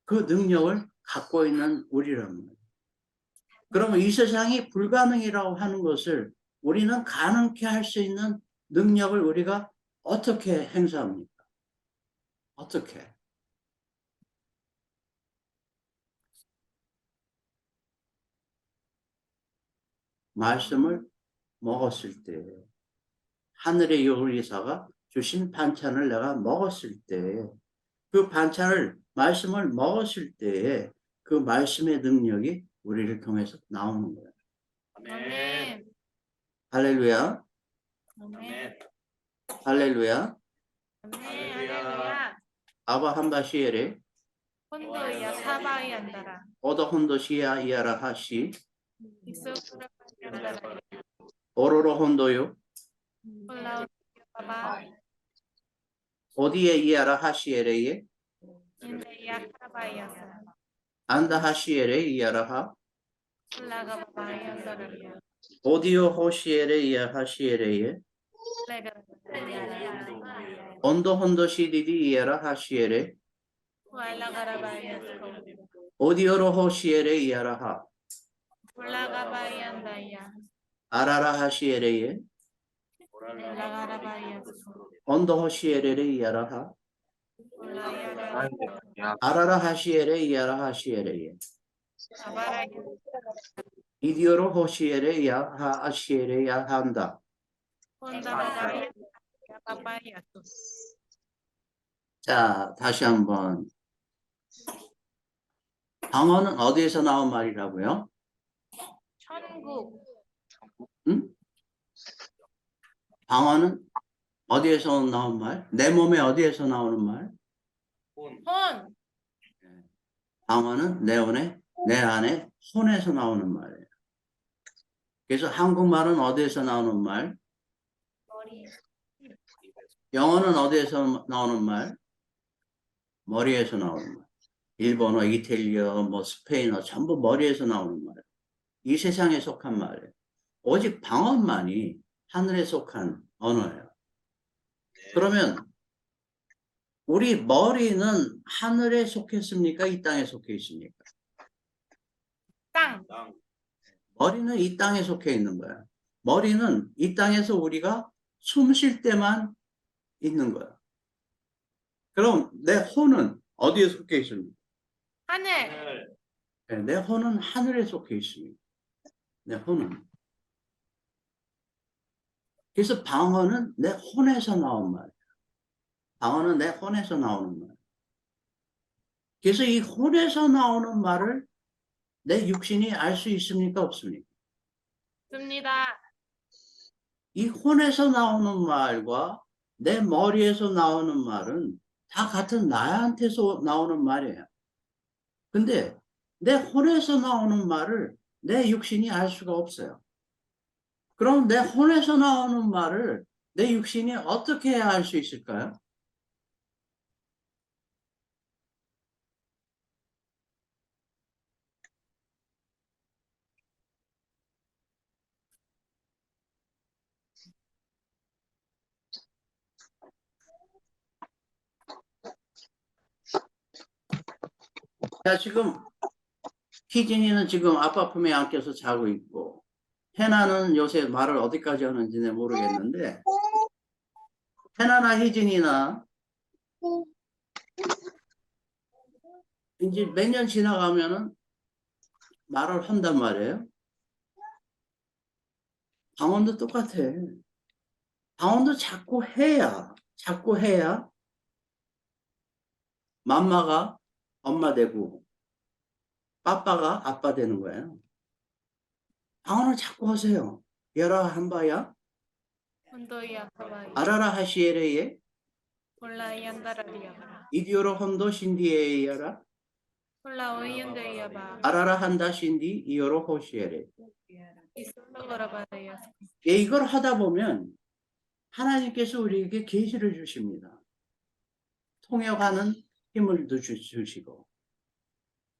그 능력을 갖고 있는 우리란 말이에요. 그러면 이 세상이 불가능이라고 하는 것을 우리는 가능케 할 수 있는 능력을 우리가 어떻게 행사합니까? 어떻게? 말씀을 먹었을 때, 하늘의 요리사가 주신 반찬을 내가 먹었을 때, 그 반찬을, 말씀을 먹었을 때에 그 말씀의 능력이 우리를 통해서 나오는 거예요. 아멘. 할렐루야, 아멘. 할렐루야. 아멘. 할렐루야. 아바 한바시에레, 혼도이야 사바이 안다라. 오더 혼도시야 이아라 하시, 익숙하라 안다라. 오로로 혼도요, 홀라우 사바. 어디에 이아라 하시에레에, 인데이야 사바이야사. 안다 하시에레 이아라 하, 홀라가 바바이 안다라리야. 오디오 호시에레 이아 하시에레에, 레베라리야. 온도 혼도시디디 이아라 하시에레, 홀라가라바이야사. 오디오로 호시에레 이아라 하, 홀라가 바이 안다이야. 아라라 하시에레에, 홀라가라바이야사. 온도 호시에레레 이아라 하, 홀라야라. 아라라 하시에레 이아라 하시에레에, 사바라이. 이디오로 호시에레 이아 하시에레 야 한다. 혼다 바바이. 바바이야사. 자, 다시 한번. 방언은 어디에서 나온 말이라고요? 천국. 응? 방언은 어디에서 나온 말? 내 몸에 어디에서 나오는 말? 혼. 방언은 내 안에 혼에서 나오는 말이에요. 그래서 한국말은 어디에서 나오는 말? 머리. 영어는 어디에서 나오는 말? 머리에서 나오는 말. 일본어, 이탈리아, 스페인어 전부 머리에서 나오는 말이에요. 이 세상에 속한 말이에요. 오직 방언만이 하늘에 속한 언어예요. 그러면 우리 머리는 하늘에 속했습니까? 이 땅에 속해 있습니까? 땅. 머리는 이 땅에 속해 있는 거야. 머리는 이 땅에서 우리가 숨 쉴 때만 있는 거야. 그럼 내 혼은 어디에 속해 있습니까? 하늘. 내 혼은 하늘에 속해 있습니다. 내 혼은. 그래서 방언은 내 혼에서 나온 말이에요. 방언은 내 혼에서 나오는 말. 그래서 이 혼에서 나오는 말을 내 육신이 알 수 있습니까? 없습니까? 습니다. 이 혼에서 나오는 말과 내 머리에서 나오는 말은 다 같은 나한테서 나오는 말이에요. 근데 내 혼에서 나오는 말을 내 육신이 알 수가 없어요. 그럼 내 혼에서 나오는 말을 내 육신이 어떻게 해야 알 수 있을까요? 자, 지금 희진이는 지금 아빠 품에 안겨서 자고 있고, 해나는 요새 말을 어디까지 하는지는 모르겠는데, 해나나 희진이나 이제 몇 년 지나가면은 말을 한단 말이에요. 방언도 똑같아. 방언도 자꾸 해야 맘마가 엄마 되고 빠빠가 아빠 되는 거예요. 방언을 자꾸 하세요. 여라 한바야 혼도야 카바이. 아라라 하시에레예 홀라 이안다라리야바. 이디오로 혼도 신디에이야라 홀라 오이연데야바. 아라라 한다 신디 이오로 호시에레. 이솔로거라바데야. 예, 이걸 하다 보면 하나님께서 우리에게 계시를 주십니다. 통역하는 힘을 주시고,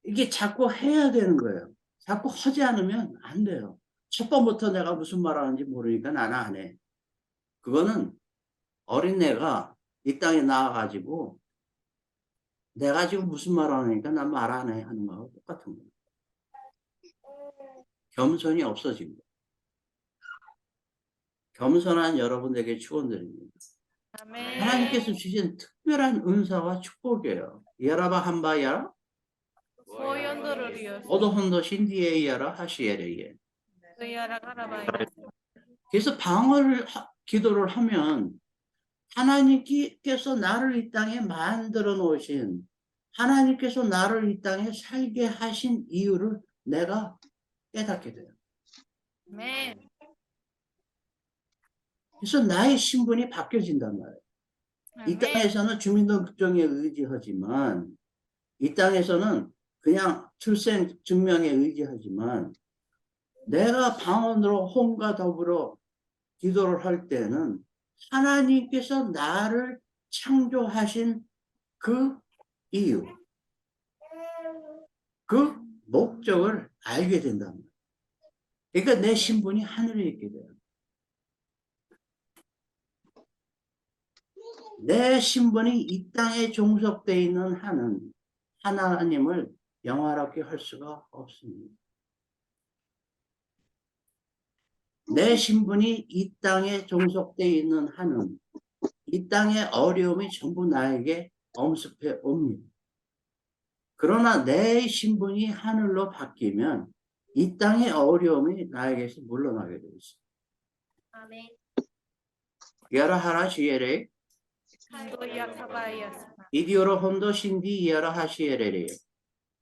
이게 자꾸 해야 되는 거예요. 자꾸 하지 않으면 안 돼요. 첫 번부터 내가 무슨 말 하는지 모르니까 나는 안 해. 그거는 어린애가 이 땅에 나와가지고 내가 지금 무슨 말 하니까 난 말 안 해 하는 거하고 똑같은 거예요. 겸손이 없어집니다. 겸손한 여러분에게 축원드립니다. 아멘. 하나님께서 주신 특별한 은사와 축복이에요. 야라바 한바야 오연도르리요. 오도혼도 신디에이야라 하시에레예. 그야라가라바이. 그래서 기도를 하면 하나님께서 나를 이 땅에 만들어 놓으신, 하나님께서 나를 이 땅에 살게 하신 이유를 내가 깨닫게 돼요. 아멘. 그래서 나의 신분이 바뀌어진단 말이에요. 이 아멘. 땅에서는 주민등록증에 의지하지만, 이 땅에서는 그냥 출생 증명에 의지하지만, 내가 방언으로 혼과 더불어 기도를 할 때는 하나님께서 나를 창조하신 그 이유, 그 목적을 알게 된단 말이에요. 그러니까 내 신분이 하늘에 있게 돼요. 내 신분이 이 땅에 종속되어 있는 한은 하나님을 영화롭게 할 수가 없습니다. 내 신분이 이 땅에 종속되어 있는 한은 이 땅의 어려움이 전부 나에게 엄습해 옵니다. 그러나 내 신분이 하늘로 바뀌면 이 땅의 어려움이 나에게서 물러나게 되어 있습니다. 아멘. 야라하라 시에레 혼도야 카바이야스. 이디오로 혼도 신디 이야라 하시에레레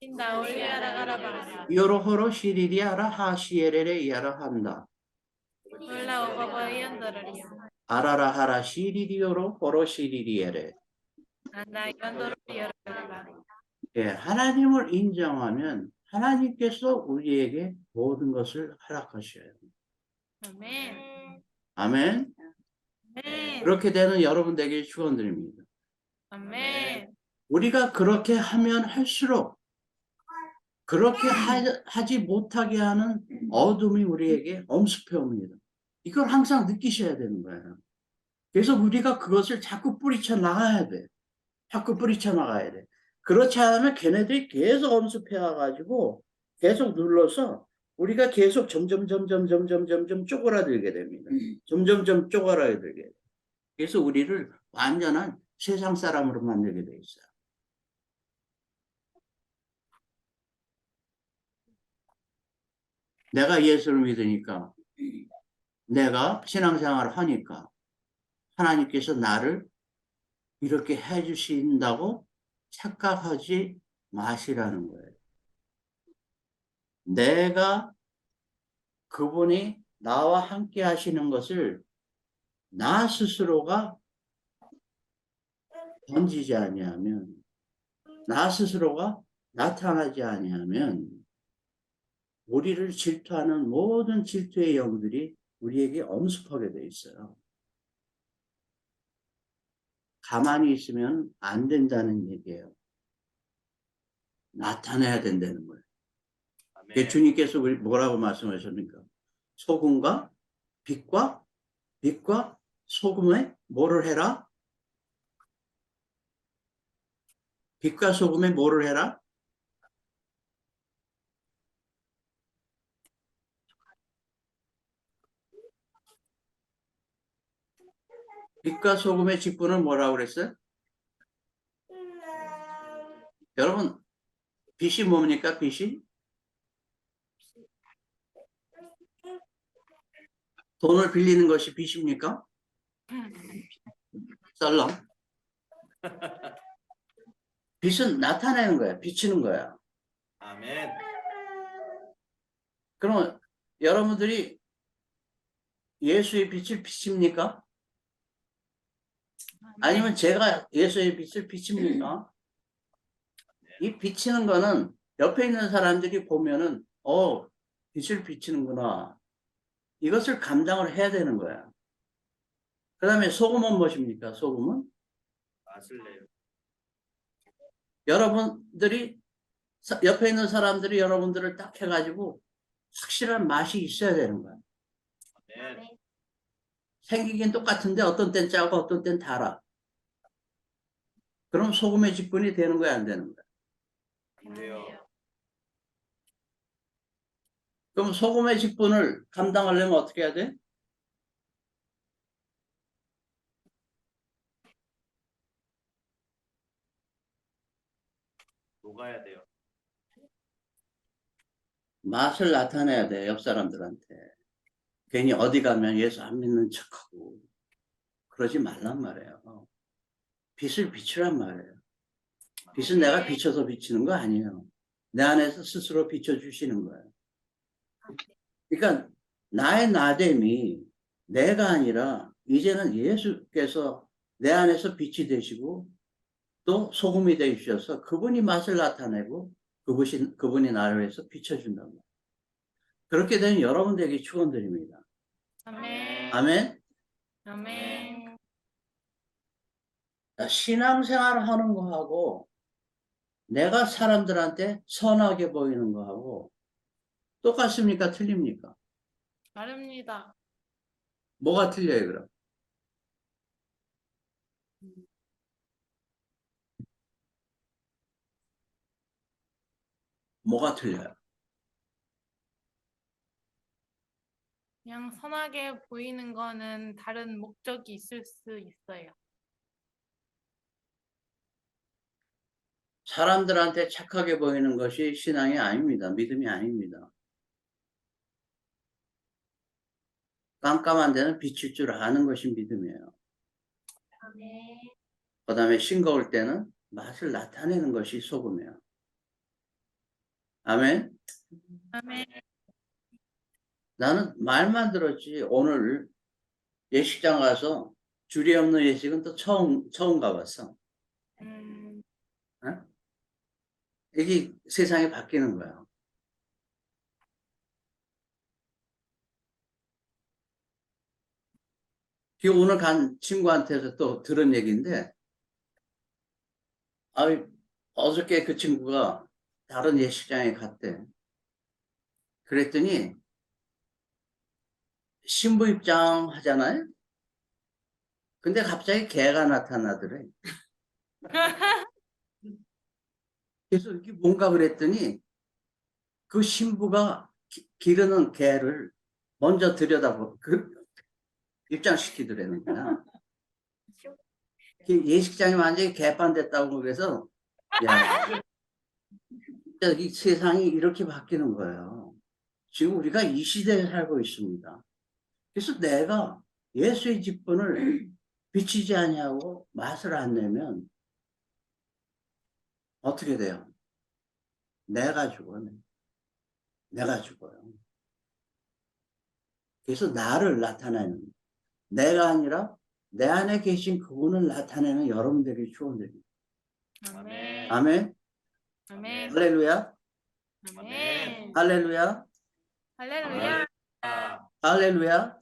신다 올리아라가라바. 이오로호로 시리리아라 하시에레레 이야라 한다 홀라 오바바이연도르리야. 아라라하라 시리리오로 호로 시리리에레. 안다 이연도르리야라바. 예, 하나님을 인정하면 하나님께서 우리에게 모든 것을 허락하셔요. 아멘. 아멘. 아멘. 그렇게 되는 여러분 되길 축원드립니다. 아멘. 우리가 그렇게 하면 할수록 그렇게 하지 못하게 하는 어둠이 우리에게 엄습해 옵니다. 이걸 항상 느끼셔야 되는 거예요. 그래서 우리가 그것을 자꾸 뿌리쳐 나가야 돼. 자꾸 뿌리쳐 나가야 돼. 그렇지 않으면 걔네들이 계속 엄습해 와가지고 계속 눌러서 우리가 계속 점점 쪼그라들게 됩니다. 점점 쪼그라들게 돼요. 그래서 우리를 완전한 세상 사람으로 만들게 돼 있어요. 내가 예수를 믿으니까, 내가 신앙생활을 하니까 하나님께서 나를 이렇게 해주신다고 착각하지 마시라는 거예요. 내가 그분이 나와 함께 하시는 것을 나 스스로가 던지지 아니하면, 나 스스로가 나타나지 아니하면 우리를 질투하는 모든 질투의 영들이 우리에게 엄습하게 돼 있어요. 가만히 있으면 안 된다는 얘기예요. 나타내야 된다는 거예요. 아멘. 주님께서 우리 뭐라고 말씀하셨습니까? 소금과 빛과 소금에 뭐를 해라? 빛과 소금에 뭐를 해라? 빛과 소금의 직분은 뭐라고 그랬어요? 여러분, 빛이 뭡니까? 빛이? 돈을 빌리는 것이 빛입니까? 썰렁. 빛은 나타내는 거야. 비치는 거야. 아멘. 그러면 여러분들이 예수의 빛을 비칩니까? 아니면 제가 예수의 빛을 비칩니까? 이 비치는 거는 옆에 있는 사람들이 보면은 빛을 비치는구나. 이것을 감당을 해야 되는 거야. 그 다음에 소금은 무엇입니까? 소금은 맛을 내요. 여러분들이 옆에 있는 사람들이 여러분들을 딱 해가지고 확실한 맛이 있어야 되는 거야. 아멘. 생기긴 똑같은데 어떤 땐 짜고 어떤 땐 달아. 그럼 소금의 직분이 되는 거야, 안 되는 거야? 안 돼요. 그럼 소금의 직분을 감당하려면 어떻게 해야 돼? 녹아야 돼요. 맛을 나타내야 돼, 옆 사람들한테. 괜히 어디 가면 예수 안 믿는 척하고 그러지 말란 말이에요. 빛을 비추란 말이에요. 빛은 내가 비춰서 비치는 거 아니에요. 내 안에서 스스로 비춰주시는 거예요. 그러니까 나의 나됨이 내가 아니라 이제는 예수께서 내 안에서 빛이 되시고 또 소금이 되주셔서 그분이 맛을 나타내고 그분이 나를 위해서 비춰준단 말이에요. 그렇게 되면 여러분들에게 축원드립니다. 아멘. 아멘. 아멘. 신앙생활을 하는 거하고 내가 사람들한테 선하게 보이는 거하고 똑같습니까? 틀립니까? 다릅니다. 뭐가 틀려요, 그럼? 뭐가 틀려요? 그냥 선하게 보이는 거는 다른 목적이 있을 수 있어요. 사람들한테 착하게 보이는 것이 신앙이 아닙니다. 믿음이 아닙니다. 깜깜한 데는 비칠 줄 아는 것이 믿음이에요. 아멘. 그 다음에 싱거울 때는 맛을 나타내는 것이 소금이에요. 아멘. 아멘. 나는 말만 들었지 오늘 예식장 가서 줄이 없는 예식은 또 처음 가봤어. 어? 이게 세상이 바뀌는 거야. 오늘 간 친구한테서 또 들은 얘기인데, 어저께 그 친구가 다른 예식장에 갔대. 그랬더니 신부 입장 하잖아요. 근데 갑자기 개가 나타나더래. 그래서 이게 뭔가 그랬더니 그 신부가 기르는 개를 먼저 들여다보고 입장시키더라는 거야. 예식장이 완전히 개판 됐다고 그래서 야, 이 세상이 이렇게 바뀌는 거예요. 지금 우리가 이 시대에 살고 있습니다. 그래서 내가 예수의 직분을 비치지 아니하고 맛을 안 내면 어떻게 돼요? 내가 죽어요. 내가 죽어요. 그래서 나를 나타내는, 내가 아니라 내 안에 계신 그분을 나타내는 여러분들이 추원됩니다. 아멘. 아멘. 아멘. 할렐루야. 아멘. 할렐루야. 할렐루야. 할렐루야.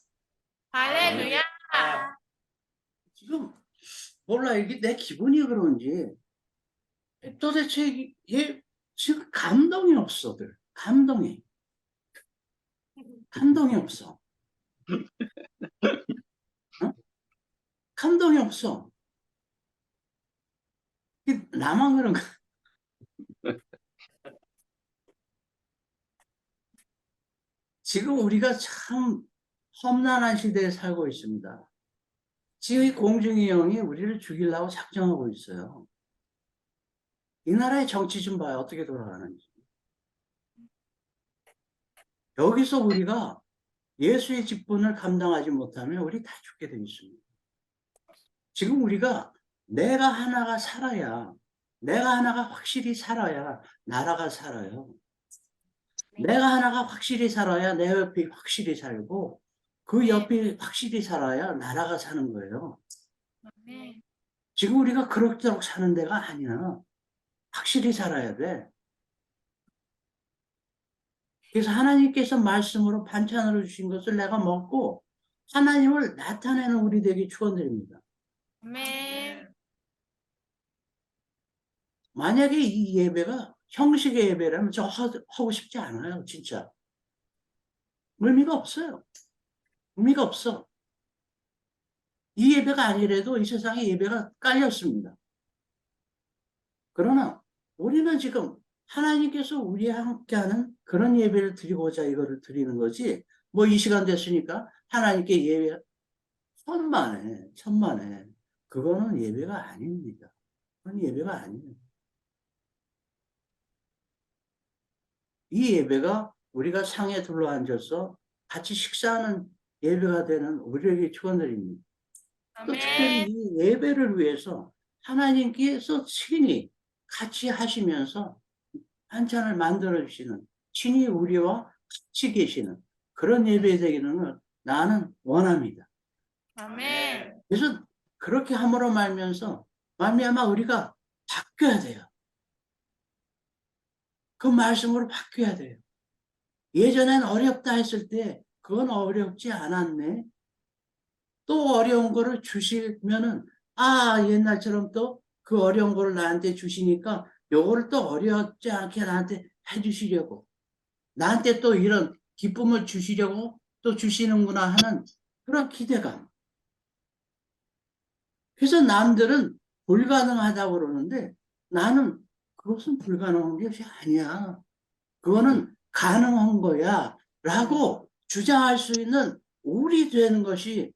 할렐루야. 지금 몰라, 이게 내 기분이 그런지 도대체 이게 지금 감동이 없어. 감동이 없어. 어? 감동이 없어. 나만 그런가? 지금 우리가 참 험난한 시대에 살고 있습니다. 지금 이 공중이 형이 우리를 죽이려고 작정하고 있어요. 이 나라의 정치 좀 봐요. 어떻게 돌아가는지. 여기서 우리가 예수의 직분을 감당하지 못하면 우리 다 죽게 돼 있습니다. 지금 우리가 내가 하나가 살아야, 내가 하나가 확실히 살아야 나라가 살아요. 내가 하나가 확실히 살아야 내 옆이 확실히 살고 그 옆이 확실히 살아야 나라가 사는 거예요. 아멘. 지금 우리가 그럭저럭 사는 데가 아니야. 확실히 살아야 돼. 그래서 하나님께서 말씀으로 반찬으로 주신 것을 내가 먹고 하나님을 나타내는 우리 되기 축원드립니다. 아멘. 만약에 이 예배가 형식의 예배라면 저 하고 싶지 않아요. 진짜. 의미가 없어요. 의미가 없어. 이 예배가 아니라도 이 세상에 예배가 깔렸습니다. 그러나 우리는 지금 하나님께서 우리와 함께하는 그런 예배를 드리고자 이거를 드리는 거지. 뭐 이 시간 됐으니까 하나님께 예배 천만에 그거는 예배가 아닙니다. 그건 예배가 아니에요. 이 예배가 우리가 상에 둘러앉아서 같이 식사하는 예배가 되는 우리에게 축원드립니다. 또 특별히 아멘. 이 예배를 위해서 하나님께서 친히 같이 하시면서 반찬을 만들어 주시는, 친히 우리와 같이 계시는 그런 예배 되기는 나는 원합니다. 아멘. 그래서 그렇게 함으로 말미암아 우리가 바뀌어야 돼요. 그 말씀으로 바뀌어야 돼요. 예전엔 어렵다 했을 때 그건 어렵지 않았네. 또 어려운 거를 주시면은 옛날처럼 또 그 어려운 거를 나한테 주시니까 요거를 또 어렵지 않게 나한테 해주시려고, 나한테 또 이런 기쁨을 주시려고 또 주시는구나 하는 그런 기대감. 그래서 남들은 불가능하다고 그러는데 나는 그것은 불가능한 것이 아니야. 그거는 가능한 거야 라고 주장할 수 있는 우리 되는 것이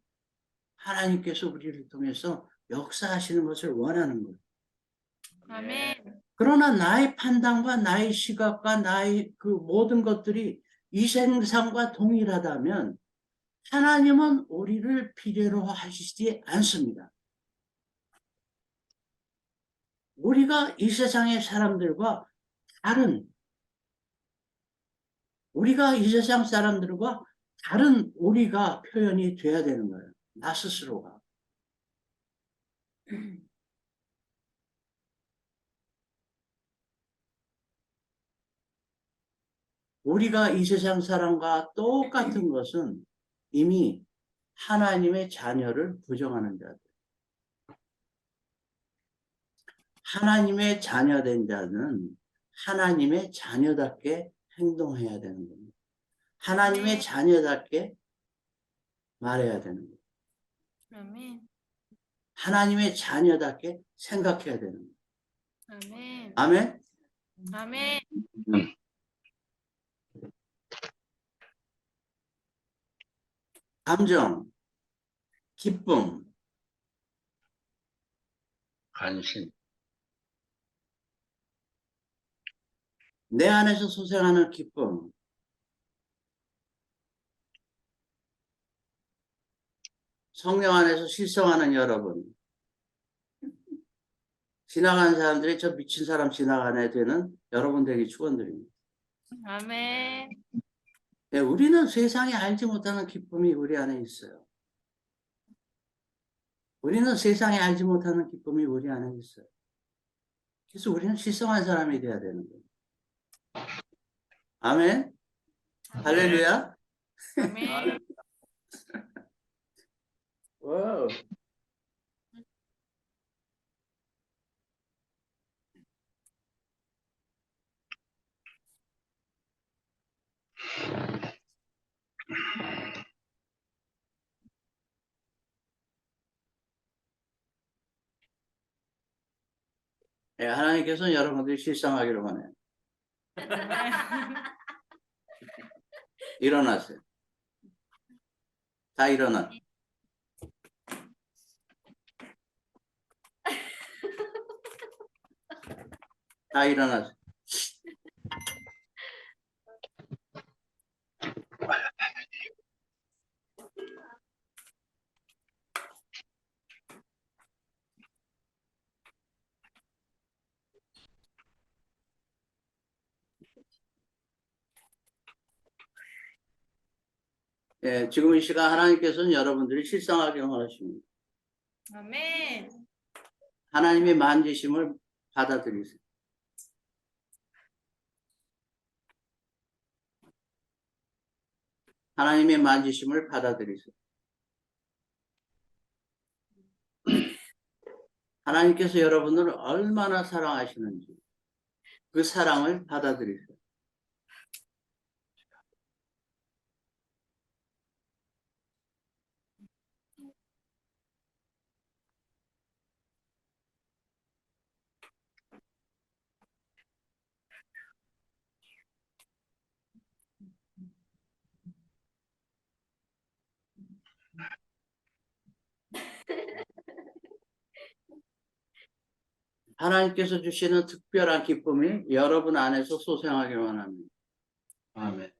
하나님께서 우리를 통해서 역사하시는 것을 원하는 거예요. 아멘. 그러나 나의 판단과 나의 시각과 나의 그 모든 것들이 이 세상과 동일하다면 하나님은 우리를 필요로 하시지 않습니다. 우리가 이 세상의 사람들과 우리가 이 세상 사람들과 다른 우리가 표현이 돼야 되는 거예요. 나 스스로가. 우리가 이 세상 사람과 똑같은 것은 이미 하나님의 자녀를 부정하는 자들. 하나님의 자녀된 자는 하나님의 자녀답게 행동해야 되는 겁니다. 하나님의 자녀답게 말해야 되는 거예요. 아멘. 하나님의 자녀답게 생각해야 되는 거예요. 아멘. 아멘? 아멘. 감정, 기쁨, 관심, 내 안에서 소생하는 기쁨, 성령 안에서 실성하는 여러분, 지나가는 사람들이 저 미친 사람 지나가네 되는 여러분 되기 축원드립니다. 아멘. 네, 우리는 세상에 알지 못하는 기쁨이 우리 안에 있어요. 우리는 세상에 알지 못하는 기쁨이 우리 안에 있어요. 그래서 우리는 실성한 사람이 돼야 되는 거예요. 아멘. 할렐루야. 아멘. 와우. 네, 하나님께서는 여러분들이 실상하기를 원해요. 일어나세요. 다 일어나. 다 일어나세요. 예, 지금 이 시간 하나님께서는 여러분들이 실상하기를 원하십니다. 아멘. 하나님의 만지심을 받아들이세요. 하나님의 만지심을 받아들이세요. 하나님께서 여러분을 얼마나 사랑하시는지 그 사랑을 받아들이세요. 하나님께서 주시는 특별한 기쁨이 여러분 안에서 소생하길 원합니다. 아멘.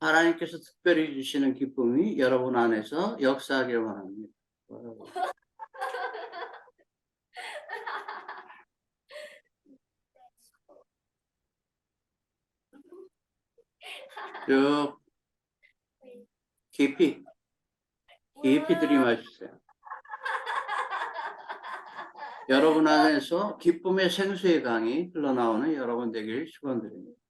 하나님께서 특별히 주시는 기쁨이 여러분 안에서 역사하길 원합니다. 쭉 깊이 들이마시세요. 여러분 안에서 기쁨의 생수의 강이 흘러나오는 여러분 되길 축원드립니다.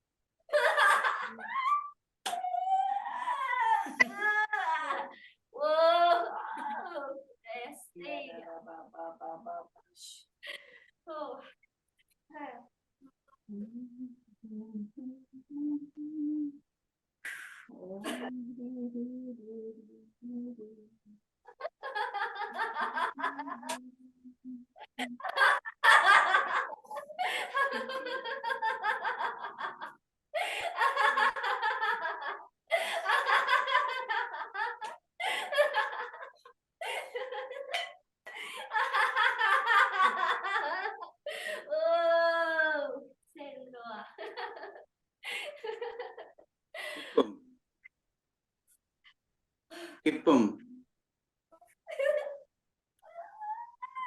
기쁨.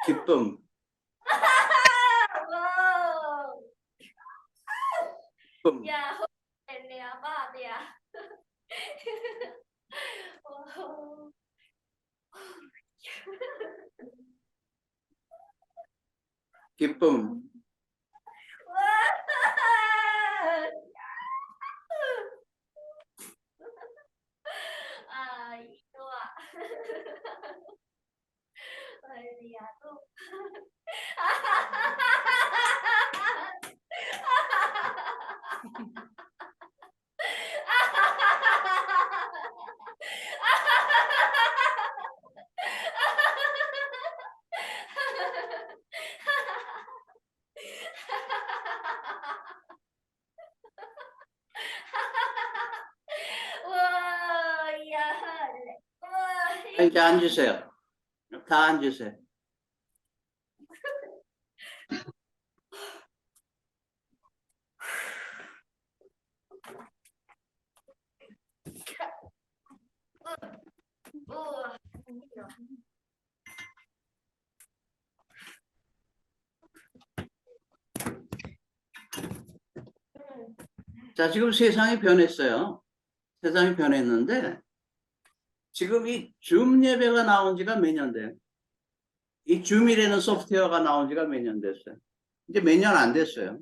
기쁨. 기쁨. 이제 앉으세요. 다 앉으세요. 자, 지금 세상이 변했어요. 세상이 변했는데, 지금 이 줌 예배가 나온 지가 몇 년 돼요? 이 줌이라는 소프트웨어가 나온 지가 몇 년 됐어요? 이제 몇 년 안 됐어요.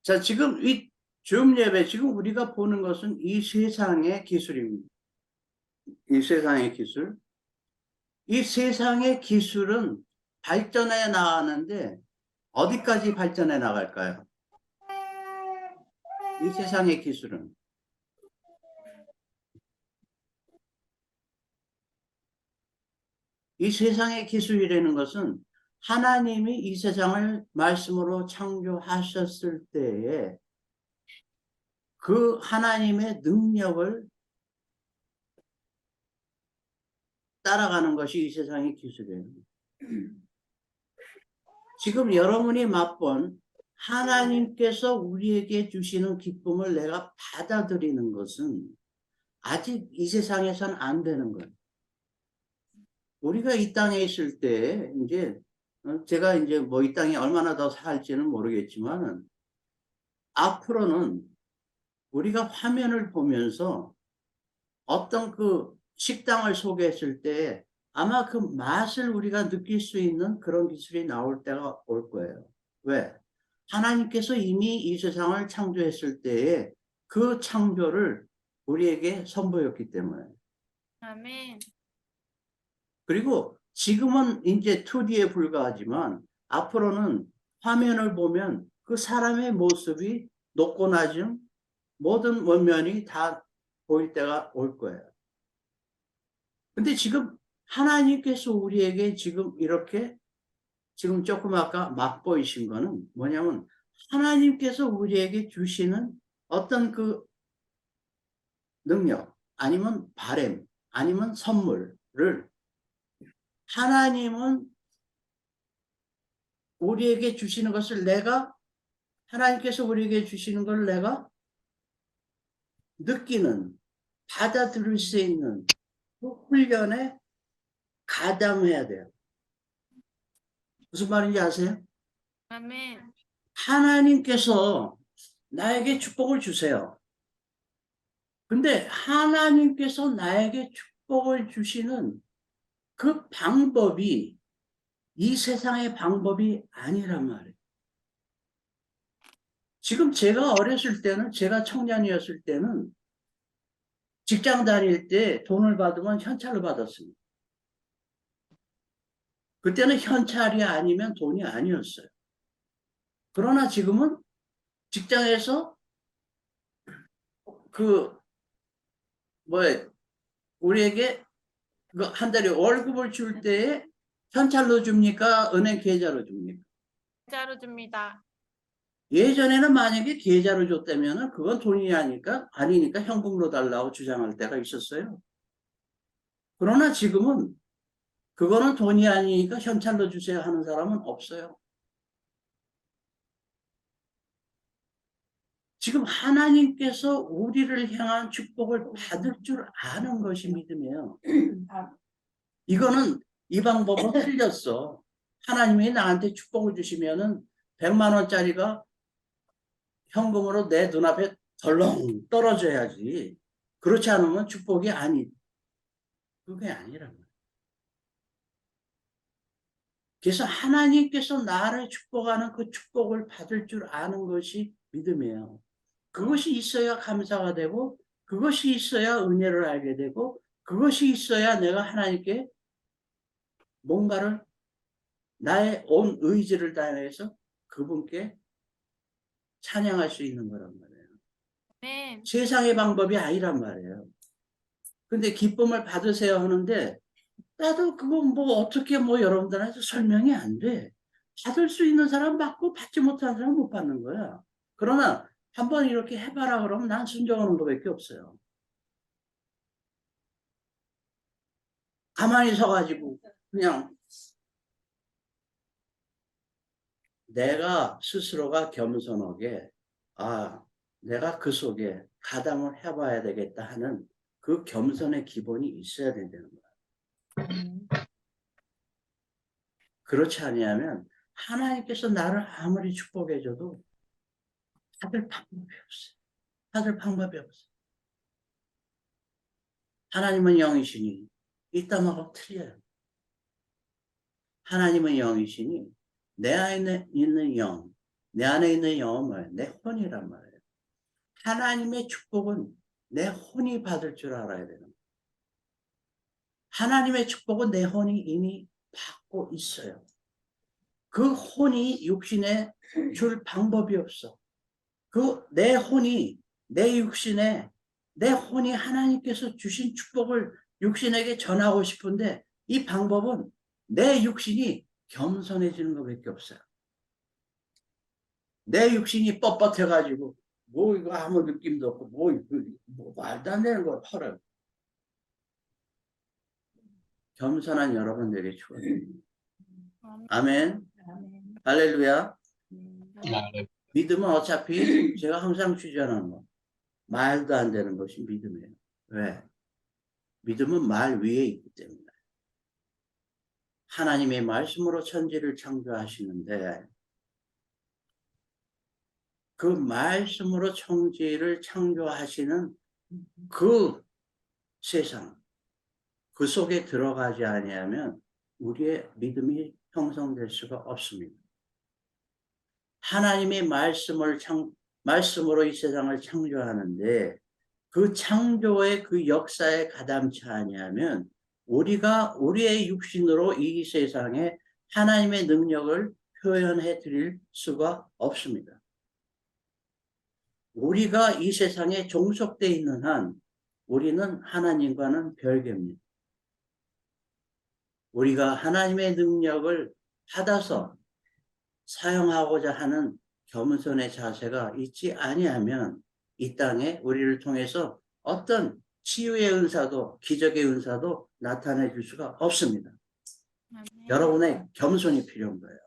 자, 지금 이 줌 예배, 지금 우리가 보는 것은 이 세상의 기술입니다. 이 세상의 기술. 이 세상의 기술은 발전해 나가는데, 어디까지 발전해 나갈까요? 이 세상의 기술은. 이 세상의 기술이라는 것은 하나님이 이 세상을 말씀으로 창조하셨을 때에 그 하나님의 능력을 따라가는 것이 이 세상의 기술이에요. 지금 여러분이 맛본 하나님께서 우리에게 주시는 기쁨을 내가 받아들이는 것은 아직 이 세상에선 안 되는 거예요. 우리가 이 땅에 있을 때 이제 제가 이제 뭐 이 땅에 얼마나 더 살지는 모르겠지만 앞으로는 우리가 화면을 보면서 어떤 그 식당을 소개했을 때 아마 그 맛을 우리가 느낄 수 있는 그런 기술이 나올 때가 올 거예요. 왜? 하나님께서 이미 이 세상을 창조했을 때에 그 창조를 우리에게 선보였기 때문에. 아멘. 그리고 지금은 이제 2D에 불과하지만 앞으로는 화면을 보면 그 사람의 모습이 높고 낮은 모든 원면이 다 보일 때가 올 거예요. 근데 지금 하나님께서 우리에게 지금 이렇게 지금 조금 아까 맛보이신 거는 뭐냐면 하나님께서 우리에게 주시는 어떤 그 능력 아니면 바램 아니면 선물을 하나님은 우리에게 주시는 것을 하나님께서 우리에게 주시는 걸 내가 느끼는, 받아들일 수 있는 그 훈련에 가담해야 돼요. 무슨 말인지 아세요? 아멘. 하나님께서 나에게 축복을 주세요. 근데 하나님께서 나에게 축복을 주시는 그 방법이 이 세상의 방법이 아니란 말이에요. 지금 제가 어렸을 때는, 제가 청년이었을 때는 직장 다닐 때 돈을 받으면 현찰로 받았습니다. 그때는 현찰이 아니면 돈이 아니었어요. 그러나 지금은 직장에서 우리에게 한 달에 월급을 줄 때에 현찰로 줍니까? 은행 계좌로 줍니까? 계좌로 줍니다. 예전에는 만약에 계좌로 줬다면 그건 돈이 아니니까 현금으로 달라고 주장할 때가 있었어요. 그러나 지금은 그거는 돈이 아니니까 현찰로 주세요 하는 사람은 없어요. 지금 하나님께서 우리를 향한 축복을 받을 줄 아는 것이 믿음이에요. 이거는 이 방법은 틀렸어. 하나님이 나한테 축복을 주시면은 100만 원짜리가 현금으로 내 눈앞에 덜렁 떨어져야지. 그렇지 않으면 축복이 그게 아니란 말이야. 그래서 하나님께서 나를 축복하는 그 축복을 받을 줄 아는 것이 믿음이에요. 그것이 있어야 감사가 되고 그것이 있어야 은혜를 알게 되고 그것이 있어야 내가 하나님께 뭔가를 나의 온 의지를 다해서 그분께 찬양할 수 있는 거란 말이에요. 네. 세상의 방법이 아니란 말이에요. 근데 기쁨을 받으세요 하는데 나도 그거 어떻게 여러분들한테 설명이 안 돼. 받을 수 있는 사람 받고 받지 못하는 사람 못 받는 거야. 그러나 한번 이렇게 해봐라 그러면 난 순종하는 것밖에 없어요. 가만히 서가지고 그냥 내가 스스로가 겸손하게 내가 그 속에 가담을 해봐야 되겠다 하는 그 겸손의 기본이 있어야 된다는 거야. 그렇지 아니하면 하나님께서 나를 아무리 축복해줘도 받을 방법이 없어요. 받을 방법이 없어요. 하나님은 영이시니 이 땅하고 틀려요. 하나님은 영이시니 내 안에 있는 영, 내 안에 있는 영은 뭐예요? 내 혼이란 말이에요. 하나님의 축복은 내 혼이 받을 줄 알아야 되는 거예요. 하나님의 축복은 내 혼이 이미 받고 있어요. 그 혼이 육신에 줄 방법이 없어. 그 내 혼이 내 육신에 내 혼이 하나님께서 주신 축복을 육신에게 전하고 싶은데 이 방법은 내 육신이 겸손해지는 것밖에 없어요. 내 육신이 뻣뻣해가지고 뭐 이거 아무 느낌도 없고 뭐 말도 안 되는 걸 팔아요. 겸손한 여러분들에게 축원합니다. 아멘. 할렐루야. 믿음은 어차피 제가 항상 주장하는 거 말도 안 되는 것이 믿음이에요. 왜? 믿음은 말 위에 있기 때문에. 하나님의 말씀으로 천지를 창조하시는데 그 말씀으로 천지를 창조하시는 그 세상 그 속에 들어가지 아니하면 우리의 믿음이 형성될 수가 없습니다. 하나님의 말씀으로 이 세상을 창조하는데 그 창조의 그 역사에 가담치 아니하면 우리가 우리의 육신으로 이 세상에 하나님의 능력을 표현해 드릴 수가 없습니다. 우리가 이 세상에 종속되어 있는 한 우리는 하나님과는 별개입니다. 우리가 하나님의 능력을 받아서 사용하고자 하는 겸손의 자세가 있지 아니하면 이 땅에 우리를 통해서 어떤 치유의 은사도 기적의 은사도 나타내 줄 수가 없습니다. 여러분의 겸손이 필요한 거예요.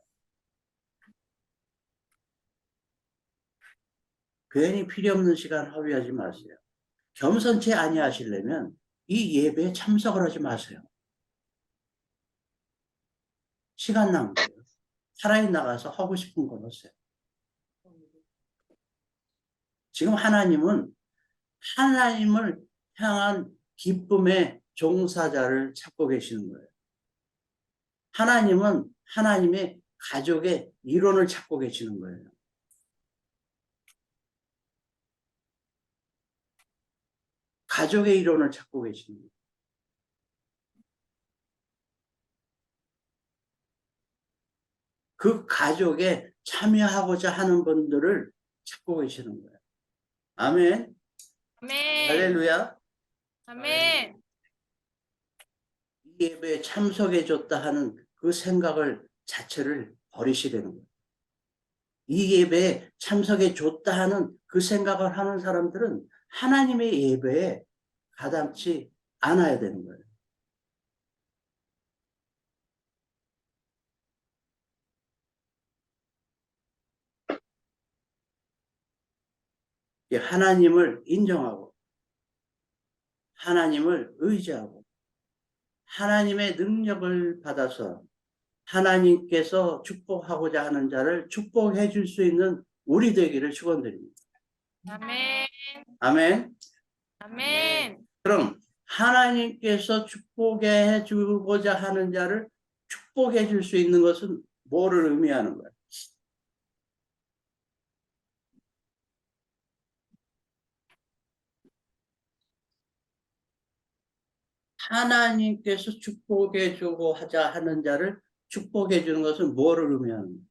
괜히 필요 없는 시간 허비하지 마세요. 겸손치 아니하시려면 이 예배에 참석을 하지 마세요. 시간 낭비예요. 차라리 나가서 하고 싶은 걸 하세요. 지금 하나님은 하나님을 향한 기쁨의 종사자를 찾고 계시는 거예요. 하나님은 하나님의 가족의 이론을 찾고 계시는 거예요. 가족의 이론을 찾고 계시는 거예요. 그 가족에 참여하고자 하는 분들을 찾고 계시는 거예요. 아멘. 아멘. 할렐루야. 아멘. 이 예배에 참석해 줬다 하는 그 생각을 자체를 버리시려는 거예요. 이 예배에 참석해 줬다 하는 그 생각을 하는 사람들은 하나님의 예배에 가담치 않아야 되는 거예요. 하나님을 인정하고 하나님을 의지하고 하나님의 능력을 받아서 하나님께서 축복하고자 하는 자를 축복해 줄 수 있는 우리 되기를 축원드립니다. 아멘. 아멘. 아멘. 그럼 하나님께서 축복해 주고자 하는 자를 축복해 줄 수 있는 것은 뭐를 의미하는 거예요? 하나님께서 축복해 주고 하자 하는 자를 축복해 주는 것은 뭐를 의미하는 거예요?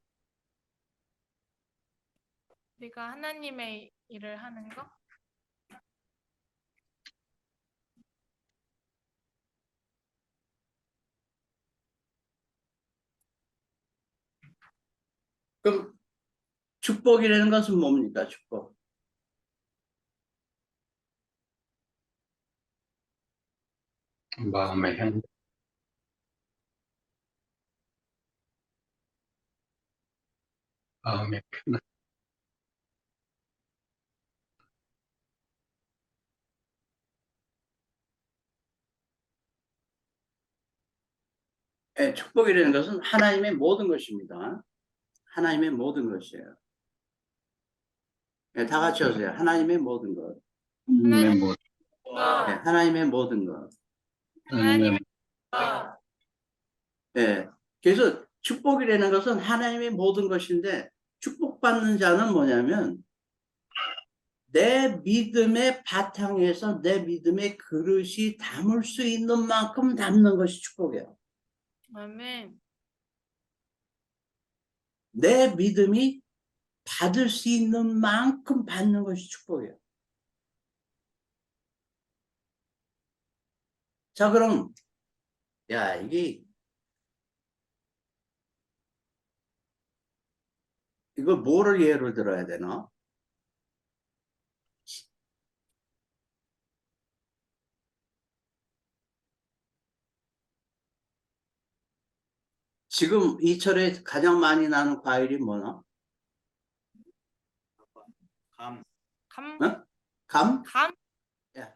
우리가 하나님의 일을 하는 거? 그럼 축복이라는 것은 뭡니까? 축복. 마음의 향. 마음의 편안. 예, 축복이라는 것은 하나님의 모든 것입니다. 하나님의 모든 것이에요. 예, 다 같이 하세요. 하나님의 모든 것. 하나님의 모 예, 하나님의 모든 것. 하나님의 예, 그래서 축복이라는 것은 하나님의 모든 것인데 축복받는 자는 뭐냐면 내 믿음의 바탕에서 내 믿음의 그릇이 담을 수 있는 만큼 담는 것이 축복이에요. 아멘. 내 믿음이 받을 수 있는 만큼 받는 것이 축복이에요. 자, 그럼 야, 이거 뭐를 예를 들어야 되나? 지금 이 철에 가장 많이 나는 과일이 뭐나? 감. 감, 어? 감? 감, 야,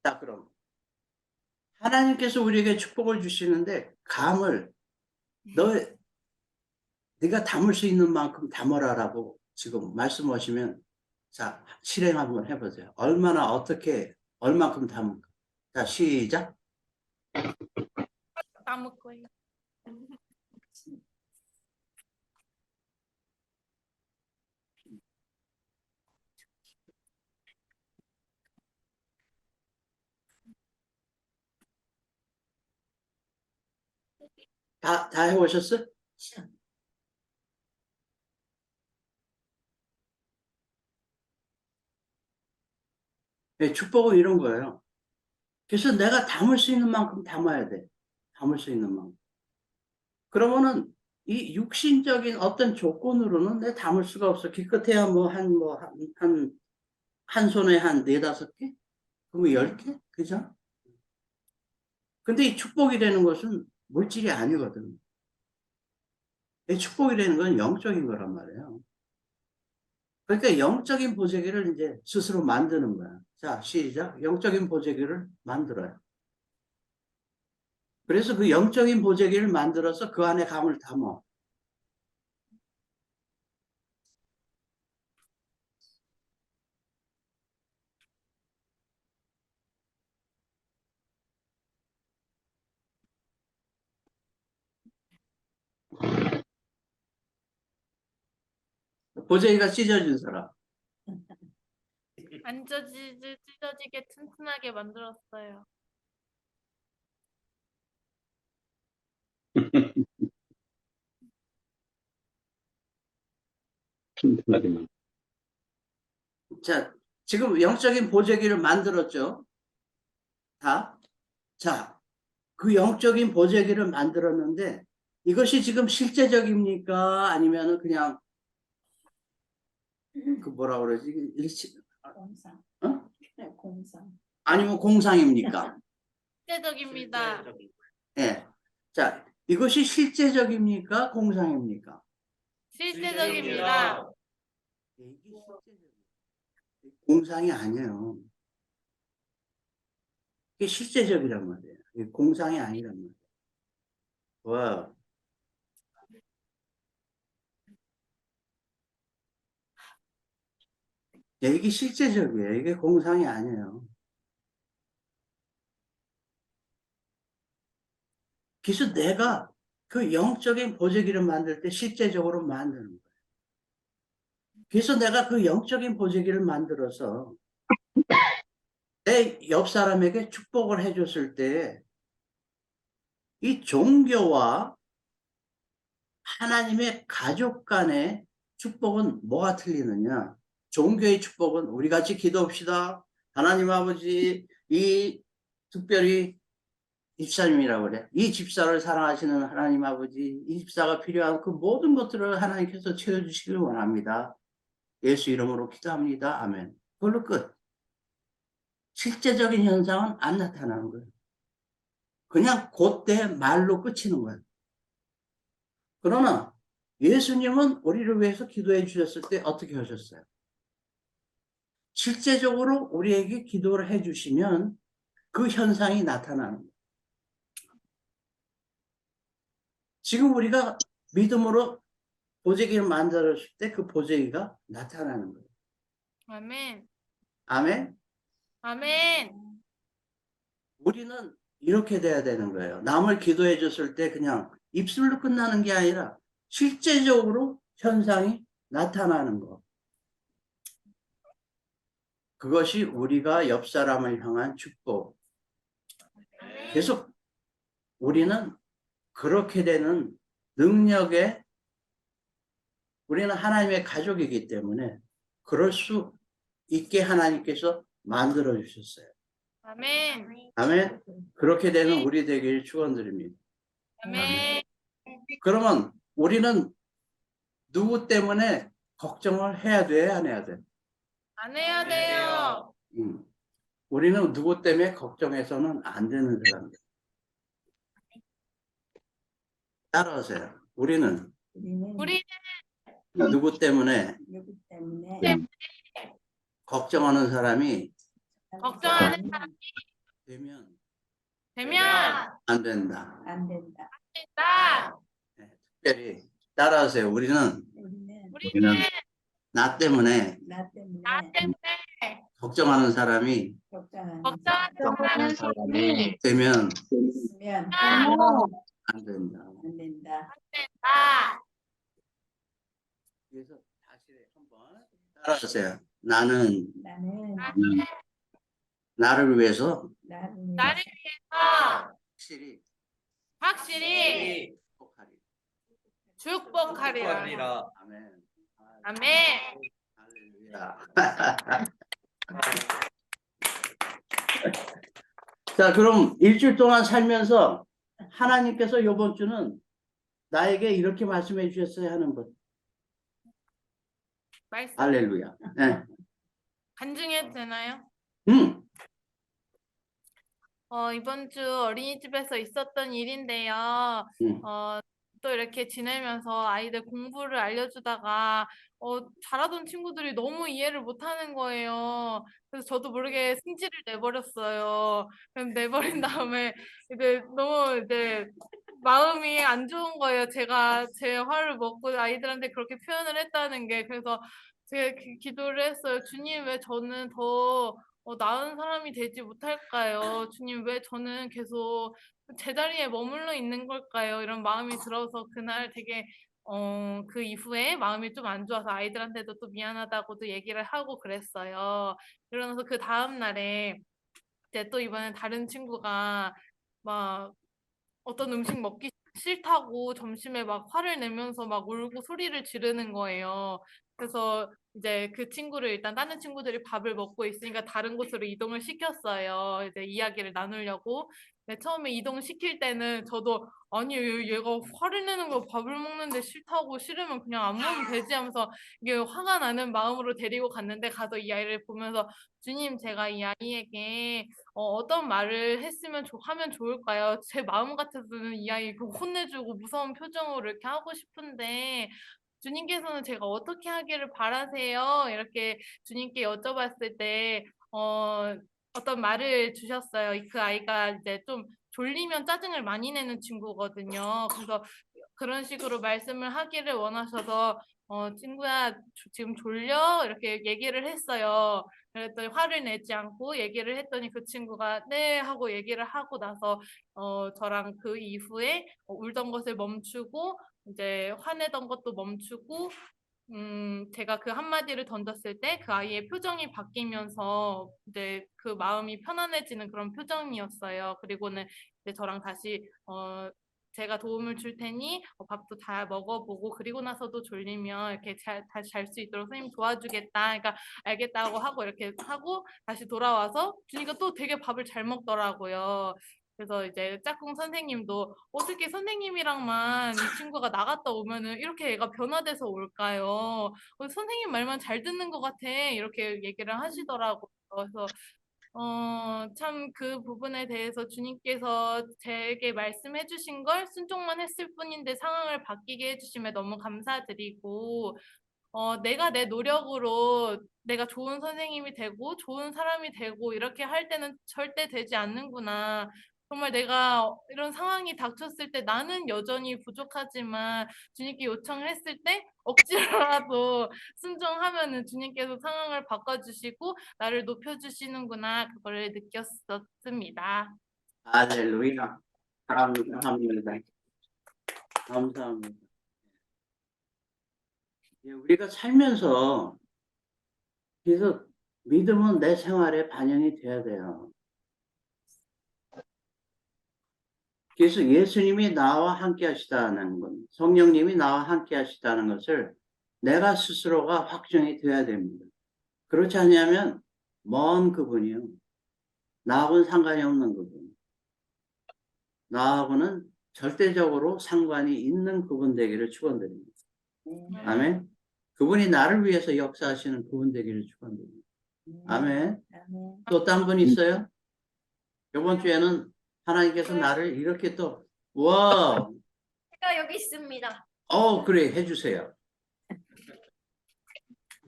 자, 그럼 하나님께서 우리에게 축복을 주시는데 감을 네가 담을 수 있는 만큼 담으라라고 지금 말씀하시면 자, 실행 한번 해보세요. 얼마나 어떻게 얼만큼 담을까? 자, 시작. 따먹 거예요. 다 해오셨어? 네, 축복은 이런 거예요. 그래서 내가 담을 수 있는 만큼 담아야 돼. 담을 수 있는 만큼. 그러면은 이 육신적인 어떤 조건으로는 내 담을 수가 없어. 기껏해야 한 손에 한 4-5개? 그러면 10개? 그죠? 근데 이 축복이라는 것은 물질이 아니거든. 이 축복이라는 건 영적인 거란 말이에요. 그러니까 영적인 보재기를 이제 스스로 만드는 거야. 자, 시작. 영적인 보재기를 만들어요. 그래서 그 영적인 보재기를 만들어서 그 안에 감을 담아. 보재기가 찢어진 사람. 안 찢어지게 튼튼하게 만들었어요. 튼튼하게만. 자, 지금 영적인 보재기를 만들었죠. 다. 자, 그 영적인 보재기를 만들었는데 이것이 지금 실제적입니까? 아니면은 그냥 그 뭐라 그러지? 공상. 어? 네, 공상. 아니면 공상입니까? 실제적입니다. 실제적인 예. 자, 이것이 실제적입니까? 공상입니까? 실제적입니다. 이게 실제적이에요. 공상이 아니에요. 이게 실제적이란 말이에요. 이게 공상이 아니란 말이에요. 와. 이게 실제적이에요. 이게 공상이 아니에요. 그래서 내가 그 영적인 보재기를 만들 때 실제적으로 만드는 거예요. 그래서 내가 그 영적인 보재기를 만들어서 내 옆 사람에게 축복을 해줬을 때 이 종교와 하나님의 가족 간의 축복은 뭐가 틀리느냐? 종교의 축복은 우리 같이 기도합시다. 하나님 아버지, 특별히 집사님이라고 그래. 이 집사를 사랑하시는 하나님 아버지, 이 집사가 필요한 그 모든 것들을 하나님께서 채워주시길 원합니다. 예수 이름으로 기도합니다. 아멘. 그걸로 끝. 실제적인 현상은 안 나타나는 거예요. 그냥 그때 말로 끝이는 거예요. 그러나 예수님은 우리를 위해서 기도해 주셨을 때 어떻게 하셨어요? 실제적으로 우리에게 기도를 해 주시면 그 현상이 나타나는 거예요. 지금 우리가 믿음으로 보재기를 만들었을 때 그 보재기가 나타나는 거예요. 아멘. 아멘. 아멘. 우리는 이렇게 돼야 되는 거예요. 남을 기도해 줬을 때 그냥 입술로 끝나는 게 아니라 실제적으로 현상이 나타나는 거. 그것이 우리가 옆 사람을 향한 축복. 계속 우리는 그렇게 되는 능력에 우리는 하나님의 가족이기 때문에 그럴 수 있게 하나님께서 만들어 주셨어요. 아멘. 아멘. 그렇게 되는 우리 되기를 축원드립니다. 아멘. 그러면 우리는 누구 때문에 걱정을 해야 돼, 안 해야 돼? 안 해야 돼요. 우리는 누구 때문에 걱정해서는 안 되는 사람들. 따라오세요. 우리는 우리 누구 때문에 누구 때문에 걱정하는 사람이 걱정하는 사람 되면 되면 안 된다. 안 된다. 나 특별히 따라하세요. 우리는 우리는 나 때문에 나 때문에 나 때문에 걱정하는 사람이 걱정하는 사람이 되면 있으면 안 된다. 안 된다. 나 그래서 다시 한번 따라하세요. 나는 나는 나를 위해서 나를 나를 위해서 확실히 확실히 축복하리라. 축복하리라. 아멘. 아멘. 할렐루야. 자, 그럼 일주일 동안 살면서 하나님께서 이번 주는 나에게 이렇게 말씀해 주셨어야 하는 분. 말씀 할렐루야. 네. 간증해도 되나요? 이번 주 어린이집에서 있었던 일인데요. 또 이렇게 지내면서 아이들 공부를 알려주다가 잘하던 친구들이 너무 이해를 못하는 거예요. 그래서 저도 모르게 승질을 내버렸어요. 그럼 내버린 다음에 이제 너무 이제 마음이 안 좋은 거예요. 제가 제 화를 먹고 아이들한테 그렇게 표현을 했다는 게. 그래서 제가 기도를 했어요. 주님, 왜 저는 더 나은 사람이 되지 못할까요? 주님, 왜 저는 계속 제자리에 머물러 있는 걸까요? 이런 마음이 들어서 그날 되게 그 이후에 마음이 좀 안 좋아서 아이들한테도 또 미안하다고도 얘기를 하고 그랬어요. 그러면서 그 다음 날에 이제 또 이번에 다른 친구가 막 어떤 음식 먹기 싫다고 점심에 막 화를 내면서 막 울고 소리를 지르는 거예요. 그래서 이제 그 친구를 일단 다른 친구들이 밥을 먹고 있으니까 다른 곳으로 이동을 시켰어요. 이제 이야기를 나누려고. 근데 처음에 이동시킬 때는 저도 아니 얘가 화를 내는 거 밥을 먹는데 싫다고 싫으면 그냥 안 먹으면 되지 하면서 이게 화가 나는 마음으로 데리고 갔는데 가서 이 아이를 보면서 주님, 제가 이 아이에게 어떤 말을 하면 좋을까요? 제 마음 같아서는 이 아이 혼내주고 무서운 표정으로 이렇게 하고 싶은데 주님께서는 제가 어떻게 하기를 바라세요? 이렇게 주님께 여쭤봤을 때 어떤 말을 주셨어요. 그 아이가 이제 좀 졸리면 짜증을 많이 내는 친구거든요. 그래서 그런 식으로 말씀을 하기를 원하셔서 친구야, 지금 졸려? 이렇게 얘기를 했어요. 그랬더니 화를 내지 않고 얘기를 했더니 그 친구가 네 하고 얘기를 하고 나서 저랑 그 이후에 울던 것을 멈추고 이제 화내던 것도 멈추고 제가 그 한마디를 던졌을 때 그 아이의 표정이 바뀌면서 이제 그 마음이 편안해지는 그런 표정이었어요. 그리고는 이제 저랑 다시 제가 도움을 줄 테니 밥도 다 먹어보고 그리고 나서도 졸리면 이렇게 다시 잘 수 있도록 선생님 도와주겠다. 그러니까 알겠다고 하고 이렇게 하고 다시 돌아와서 주니까 또 되게 밥을 잘 먹더라고요. 그래서 이제 짝꿍 선생님도 어떻게 선생님이랑만 이 친구가 나갔다 오면은 이렇게 애가 변화돼서 올까요? 선생님 말만 잘 듣는 것 같아. 이렇게 얘기를 하시더라고요. 그래서 참 그 부분에 대해서 주님께서 제게 말씀해 주신 걸 순종만 했을 뿐인데 상황을 바뀌게 해주심에 너무 감사드리고, 내가 내 노력으로 내가 좋은 선생님이 되고 좋은 사람이 되고 이렇게 할 때는 절대 되지 않는구나. 정말 내가 이런 상황이 닥쳤을 때 나는 여전히 부족하지만 주님께 요청을 했을 때 억지로라도 순종하면은 주님께서 상황을 바꿔주시고 나를 높여주시는구나. 그거를 느꼈었습니다. 할렐루야. 감사합니다. 감사합니다. 예, 우리가 살면서 그래서 믿음은 내 생활에 반영이 돼야 돼요. 그래서 예수님이 나와 함께 하시다는 것, 성령님이 나와 함께 하시다는 것을 내가 스스로가 확정이 돼야 됩니다. 그렇지 않냐면 먼 그분이요. 나하고는 상관이 없는 그분. 나하고는 절대적으로 상관이 있는 그분 되기를 축원드립니다. 아멘. 그분이 나를 위해서 역사하시는 그분 되기를 축원드립니다. 아멘. 아멘. 또 딴 분 있어요? 이번 주에는 하나님께서 나를 이렇게 또, 와, 제가 여기 있습니다. 그래, 해주세요.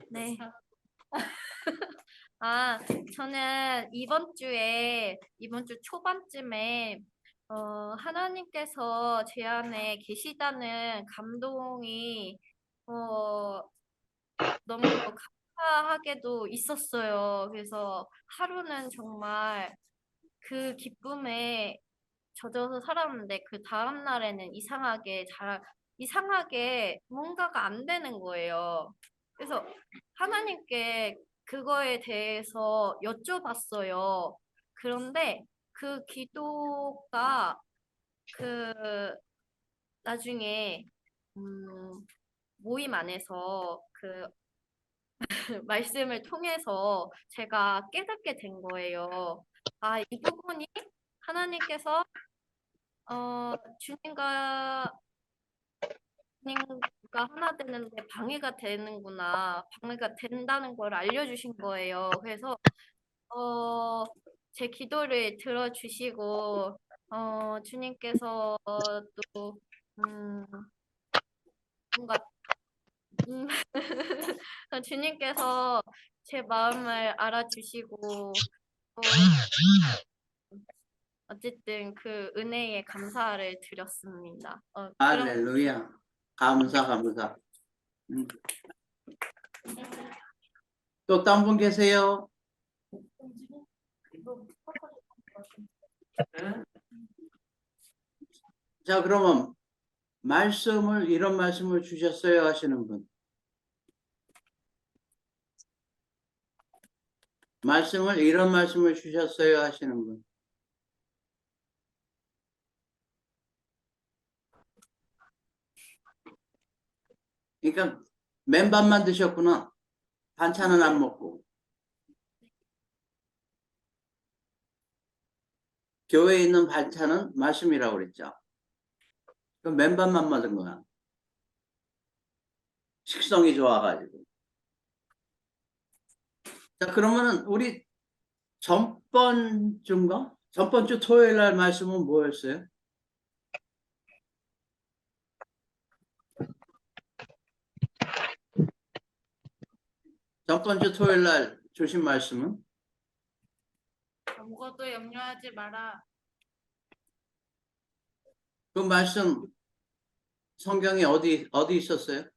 네. 저는 이번 주 초반쯤에 하나님께서 제 안에 계시다는 감동이 너무 감사하게도 있었어요. 그래서 하루는 정말 그 기쁨에 젖어서 살았는데 그 다음 날에는 이상하게 뭔가가 안 되는 거예요. 그래서 하나님께 그거에 대해서 여쭤봤어요. 그런데 그 기도가 나중에 모임 안에서 말씀을 통해서 제가 깨닫게 된 거예요. 이 부분이 하나님께서 주님과 하나 되는데 방해가 된다는 걸 알려주신 거예요. 그래서 제 기도를 들어주시고 주님께서 또 뭔가 주님께서 제 마음을 알아주시고 어쨌든 그 은혜에 감사를 드렸습니다. 할렐루야. 감사. 또 딴 분 계세요? 자, 그러면 이런 말씀을 주셨어요 하시는 분. 이런 말씀을 주셨어요 하시는 분. 그러니까 맨밥만 드셨구나. 반찬은 안 먹고. 교회에 있는 반찬은 말씀이라고 그랬죠. 그럼 맨밥만 맞은 거야. 식성이 좋아가지고. 자, 그러면은 우리 전번 주 토요일 날 말씀은 뭐였어요? 전번 주 토요일 날 주신 말씀은? 아무것도 염려하지 마라. 그 말씀 성경에 어디 있었어요?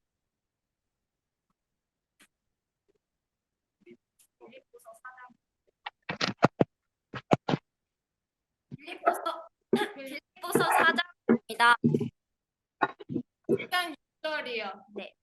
빌립보서 4장입니다. 일단 6절이요. 네.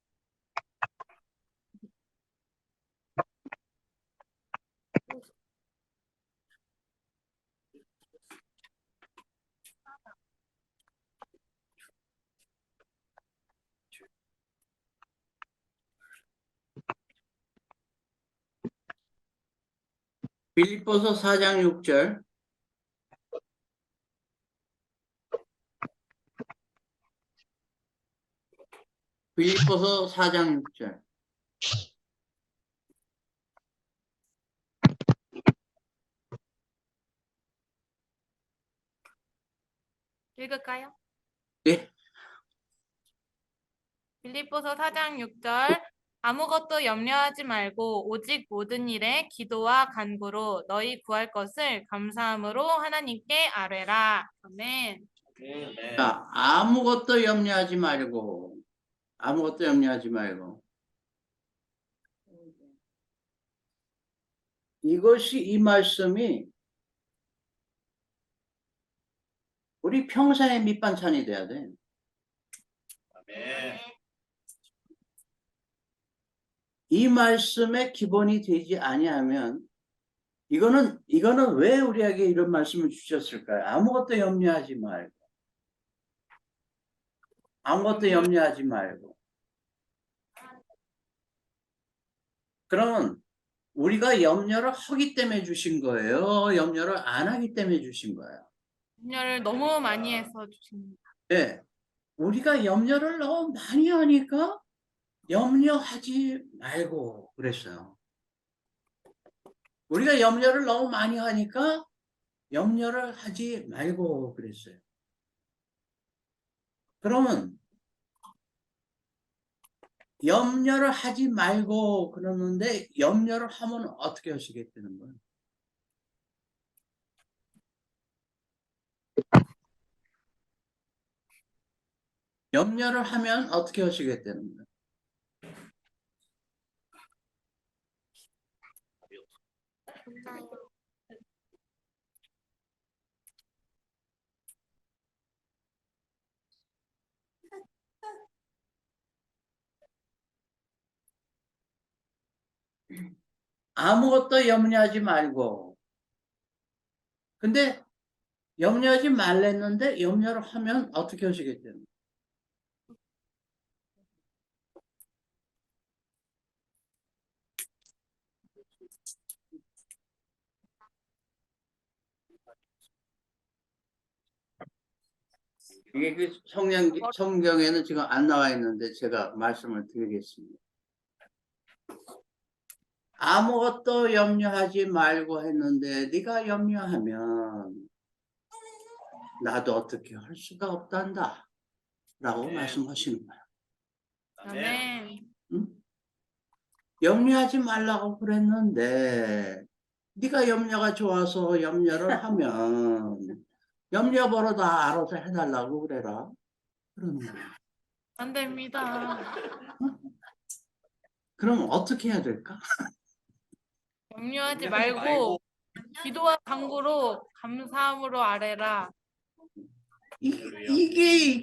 빌립보서 4장 6절. 빌립보서 4장 6절. 읽을까요? 예. 빌립보서 4장 6절 아무것도 염려하지 말고 오직 모든 일에 기도와 간구로 너희 구할 것을 감사함으로 하나님께 아뢰라. 아멘. 네. 자, 아무것도 염려하지 말고, 아무것도 염려하지 말고. 이것이, 이 말씀이 우리 평생의 밑반찬이 돼야 돼. 아멘. 이 말씀의 기본이 되지 아니하면 이거는 왜 우리에게 이런 말씀을 주셨을까요? 아무것도 염려하지 말고. 아무것도 염려하지 말고. 그러면 우리가 염려를 하기 때문에 주신 거예요? 염려를 안 하기 때문에 주신 거예요? 염려를 너무 많이 해서 주십니다. 네. 우리가 염려를 너무 많이 하니까 염려하지 말고 그랬어요. 우리가 염려를 너무 많이 하니까 염려를 하지 말고 그랬어요. 그러면 염려를 하지 말고 그러는데 염려를 하면 어떻게 하시게 되는 거예요? 염려를 하면 어떻게 하시게 되는 거예요? 아무것도 염려하지 말고. 근데 염려하지 말랬는데 염려를 하면 어떻게 하시게 되는 거예요? 이게 그 성경에는 지금 안 나와 있는데 제가 말씀을 드리겠습니다. 아무것도 염려하지 말고 했는데 네가 염려하면 나도 어떻게 할 수가 없단다 라고 말씀하시는 거예요. 아멘. 응? 염려하지 말라고 그랬는데 네가 염려가 좋아서 염려를 하면 염려 벌어 다 알아서 해달라고 그래라 그러는 거예요. 안 됩니다. 그럼 어떻게 해야 될까? 염려하지 말고 기도와 간구로 감사함으로 아뢰라. 이게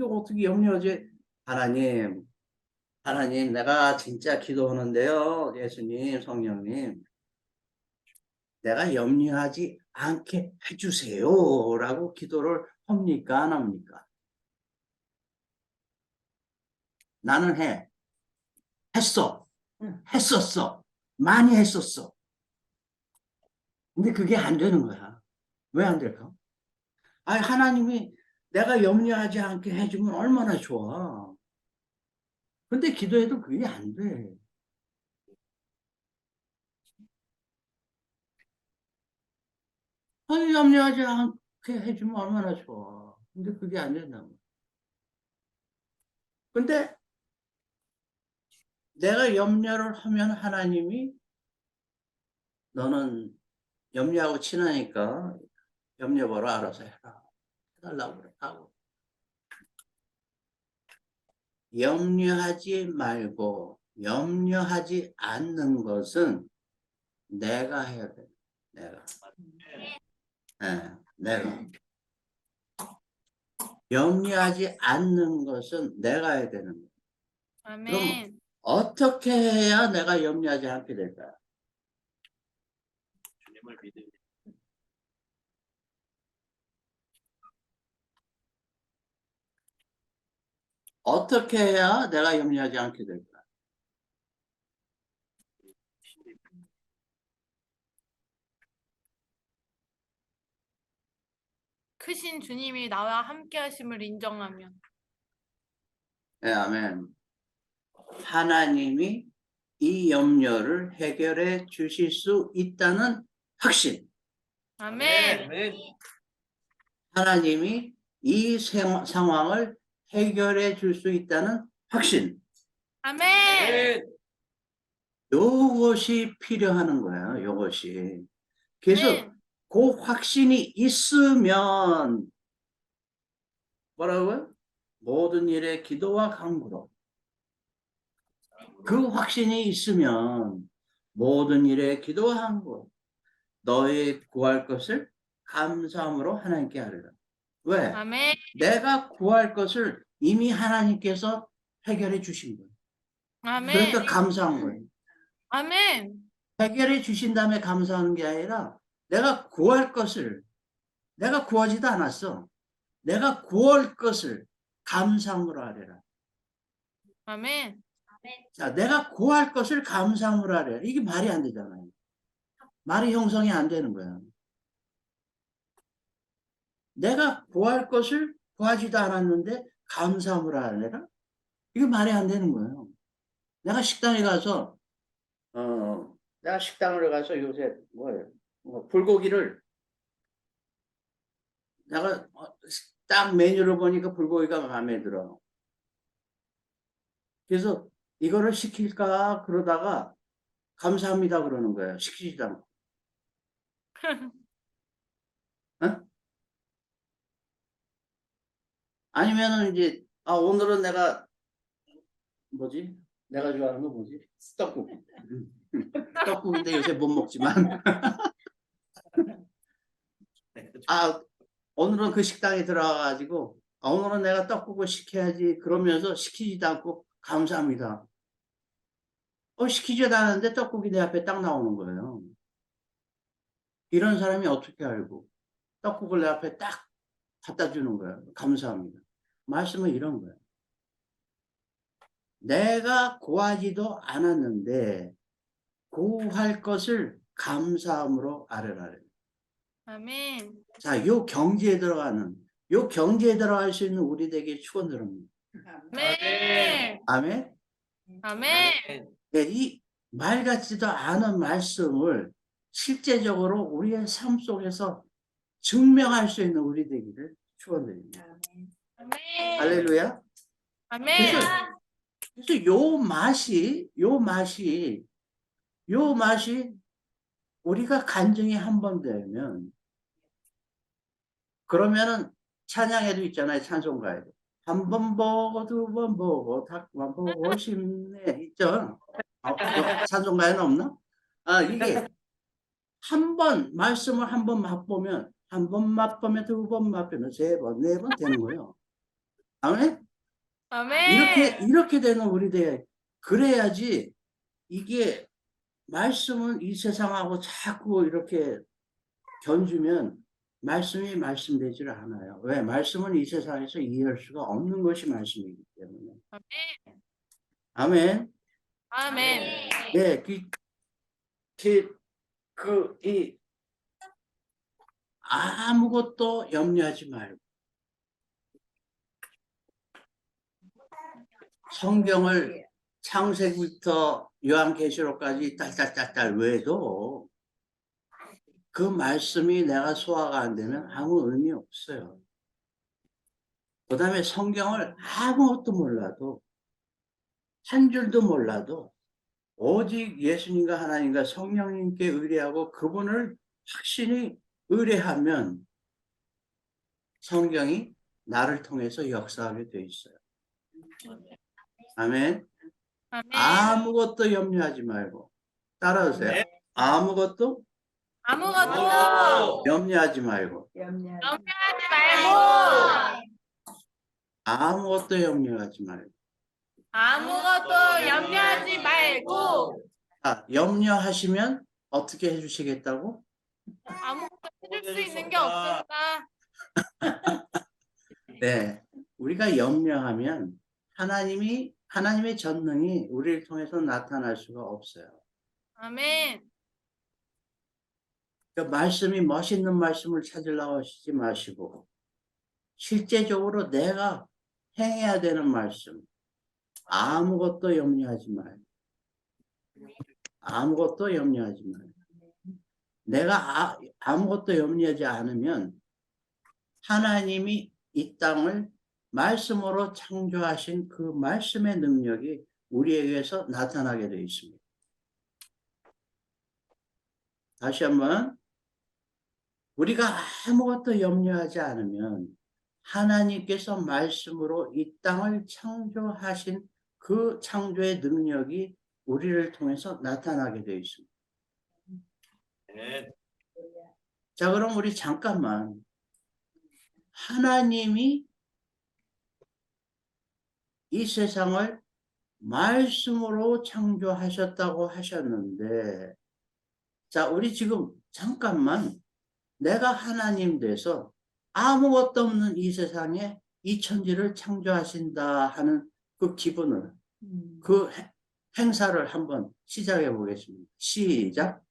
어떻게 염려하지? 하나님, 내가 진짜 기도하는데요. 예수님, 성령님. 내가 염려하지 않게 해주세요. 라고 기도를 합니까? 안 합니까? 나는 했어. 했었어. 많이 했었어. 근데 그게 안 되는 거야. 왜 안 될까? 하나님이 내가 염려하지 않게 해주면 얼마나 좋아. 근데 기도해도 그게 안 돼. 염려하지 않게 해주면 얼마나 좋아. 근데 그게 안 된다고. 근데 내가 염려를 하면 하나님이 너는 염려하고 친하니까 염려 벌어 알아서 해라. 해달라고 그래. 하고. 염려하지 말고 염려하지 않는 것은 내가 해야 돼. 내가. 내가. 염려하지 않는 것은 내가 해야 되는 거야. 아멘. 그럼 어떻게 해야 내가 염려하지 않게 될까요? 주님을 믿으면 어떻게 해야 내가 염려하지 않게 될까? 크신 주님이 나와 함께 하심을 인정하면. 네, 아멘. 하나님이 이 염려를 해결해 주실 수 있다는 확신. 아멘. 하나님이 이 상황을 해결해 줄 수 있다는 확신. 아멘. 요것이 필요하는 거예요. 요것이. 그래서 아멘. 그 확신이 있으면 뭐라고요? 모든 일에 기도와 간구로. 그 확신이 있으면 모든 일에 기도와 간구 너희 구할 것을 감사함으로 하나님께 하리라. 왜? 아멘. 내가 구할 것을 이미 하나님께서 해결해 주신 거예요. 아멘. 그러니까 감사한 거예요. 아멘. 해결해 주신 다음에 감사하는 게 아니라 내가 구할 것을 내가 구하지도 않았어. 내가 구할 것을 감사함으로 하리라. 아멘. 자, 내가 구할 것을 감사함으로 하리라. 이게 말이 안 되잖아요. 말이 형성이 안 되는 거야. 내가 구할 것을 구하지도 않았는데 감사함으로 하리라? 이게 말이 안 되는 거예요. 내가 식당에 가서 내가 식당을 가서 요새 뭐예요? 불고기를 내가 딱 메뉴를 보니까 불고기가 마음에 들어. 그래서 이거를 시킬까 그러다가 감사합니다 그러는 거예요. 시키지도 않고. 어? 아니면은 이제 오늘은 내가 뭐지? 내가 좋아하는 거 뭐지? 떡국이. 떡국인데 요새 못 먹지만 오늘은 그 식당에 들어가가지고 오늘은 내가 떡국을 시켜야지 그러면서 시키지도 않고 감사합니다. 시키지도 않았는데 떡국이 내 앞에 딱 나오는 거예요. 이런 사람이 어떻게 알고 떡국을 내 앞에 딱 갖다 주는 거예요. 감사합니다. 말씀은 이런 거예요. 내가 구하지도 않았는데 구할 것을 감사함으로 아뢰라. 아멘. 자, 요 경지에 들어갈 수 있는 우리에게 축원드립니다. 아멘. 아멘. 아멘. 네, 이 말 같지도 않은 말씀을 실제적으로 우리의 삶 속에서 증명할 수 있는 우리 되기를 축원드립니다. 아멘. 할렐루야. 아멘. 그래서 요 맛이 우리가 간증이 한 번 되면 그러면은 찬양에도 있잖아요. 찬송가에도. 한 번 보고 두 번 보고 다만 보고 싶네. 있죠? 찬송가에는 없나? 이게 말씀을 한 번 맛보면 한 번 맛보면 두 번 맛보면 세 번, 네 번 되는 거예요. 아멘? 아멘. 이렇게 되는 우리들 그래야지 이게 말씀은 이 세상하고 자꾸 이렇게 견주면 말씀이 말씀되지를 않아요. 왜? 말씀은 이 세상에서 이해할 수가 없는 것이 말씀이기 때문에. 아멘. 아멘. 네, 아무것도 염려하지 말고 성경을 창세기부터 요한계시록까지 딸딸딸딸 외에도 그 말씀이 내가 소화가 안 되면 아무 의미 없어요. 그 다음에 성경을 아무것도 몰라도 한 줄도 몰라도 오직 예수님과 하나님과 성령님께 의뢰하고 그분을 확신히 의뢰하면 성경이 나를 통해서 역사하게 돼 있어요. 아멘. 아멘. 아무것도 염려하지 말고 따라하세요. 아무것도 염려하지 말고 염려하지 말고 아무것도 염려하지 말고 아무것도 염려하지 말고 염려하시면 어떻게 해주시겠다고? 아무것도 해줄 수 있는 게 없을까? 네, 우리가 염려하면 하나님의 전능이 우리를 통해서 나타날 수가 없어요. 아멘. 그러니까 말씀이 멋있는 말씀을 찾으려고 하시지 마시고 실제적으로 내가 행해야 되는 말씀 아무것도 염려하지 말고 아무것도 염려하지 말고 내가 아무것도 염려하지 않으면 하나님이 이 땅을 말씀으로 창조하신 그 말씀의 능력이 우리에게서 나타나게 되어 있습니다. 다시 한번, 우리가 아무것도 염려하지 않으면 하나님께서 말씀으로 이 땅을 창조하신 그 창조의 능력이 우리를 통해서 나타나게 되어 있습니다. 네. 자, 그럼 우리 잠깐만, 하나님이 이 세상을 말씀으로 창조하셨다고 하셨는데, 자, 우리 지금 잠깐만, 내가 하나님 돼서 아무것도 없는 이 세상에 이 천지를 창조하신다 하는 그 기분을, 그 행사를 한번 시작해 보겠습니다. 시작.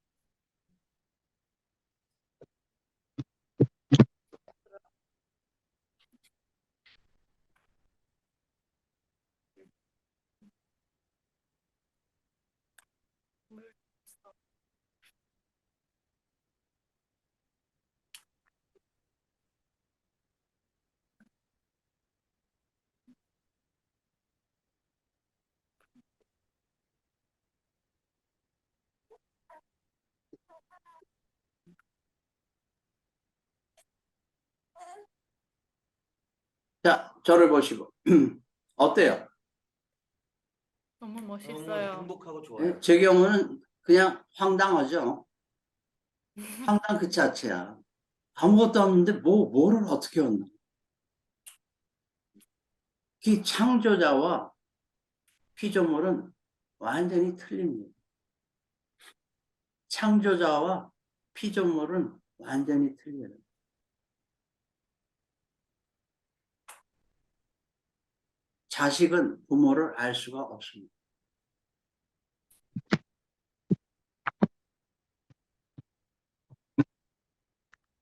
자, 저를 보시고 어때요? 너무 너무 멋있어요. 행복하고 좋아요. 제 경우는 그냥 황당하죠. 황당 그 자체야. 아무것도 없는데 뭐를 어떻게 얻나? 이 창조자와 피조물은 완전히 틀립니다. 창조자와 피조물은 완전히 틀려요. 자식은 부모를 알 수가 없습니다.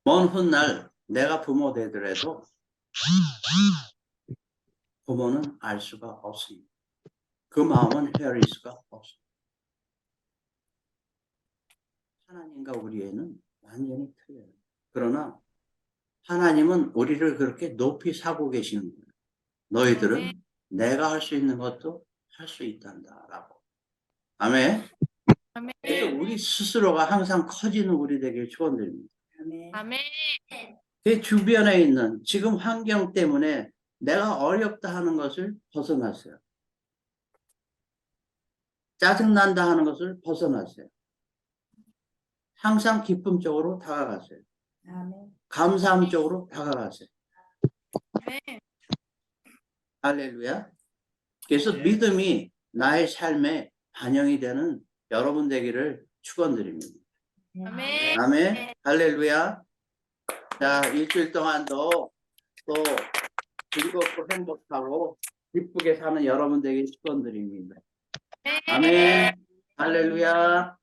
먼 훗날 내가 부모 되더라도 부모는 알 수가 없습니다. 그 마음은 헤아릴 수가 없습니다. 하나님과 우리에는 완전히 틀려요. 그러나 하나님은 우리를 그렇게 높이 사고 계시는 거예요. 너희들은 내가 할 수 있는 것도 할 수 있단다 라고. 아멘. 아멘. 그래서 우리 스스로가 항상 커지는 우리 되길 축원드립니다. 아멘. 아멘. 내 주변에 있는 지금 환경 때문에 내가 어렵다 하는 것을 벗어나세요. 짜증난다 하는 것을 벗어나세요. 항상 기쁨 쪽으로 다가가세요. 아멘. 감사함 쪽으로 다가가세요. 아멘. 할렐루야. 그래서 네. 믿음이 나의 삶에 반영이 되는 여러분 되기를 축원드립니다. 아멘. 아멘. 할렐루야. 자, 일주일 동안도 또 즐겁고 행복하고 기쁘게 사는 여러분 되기를 축원드립니다. 아멘. 할렐루야.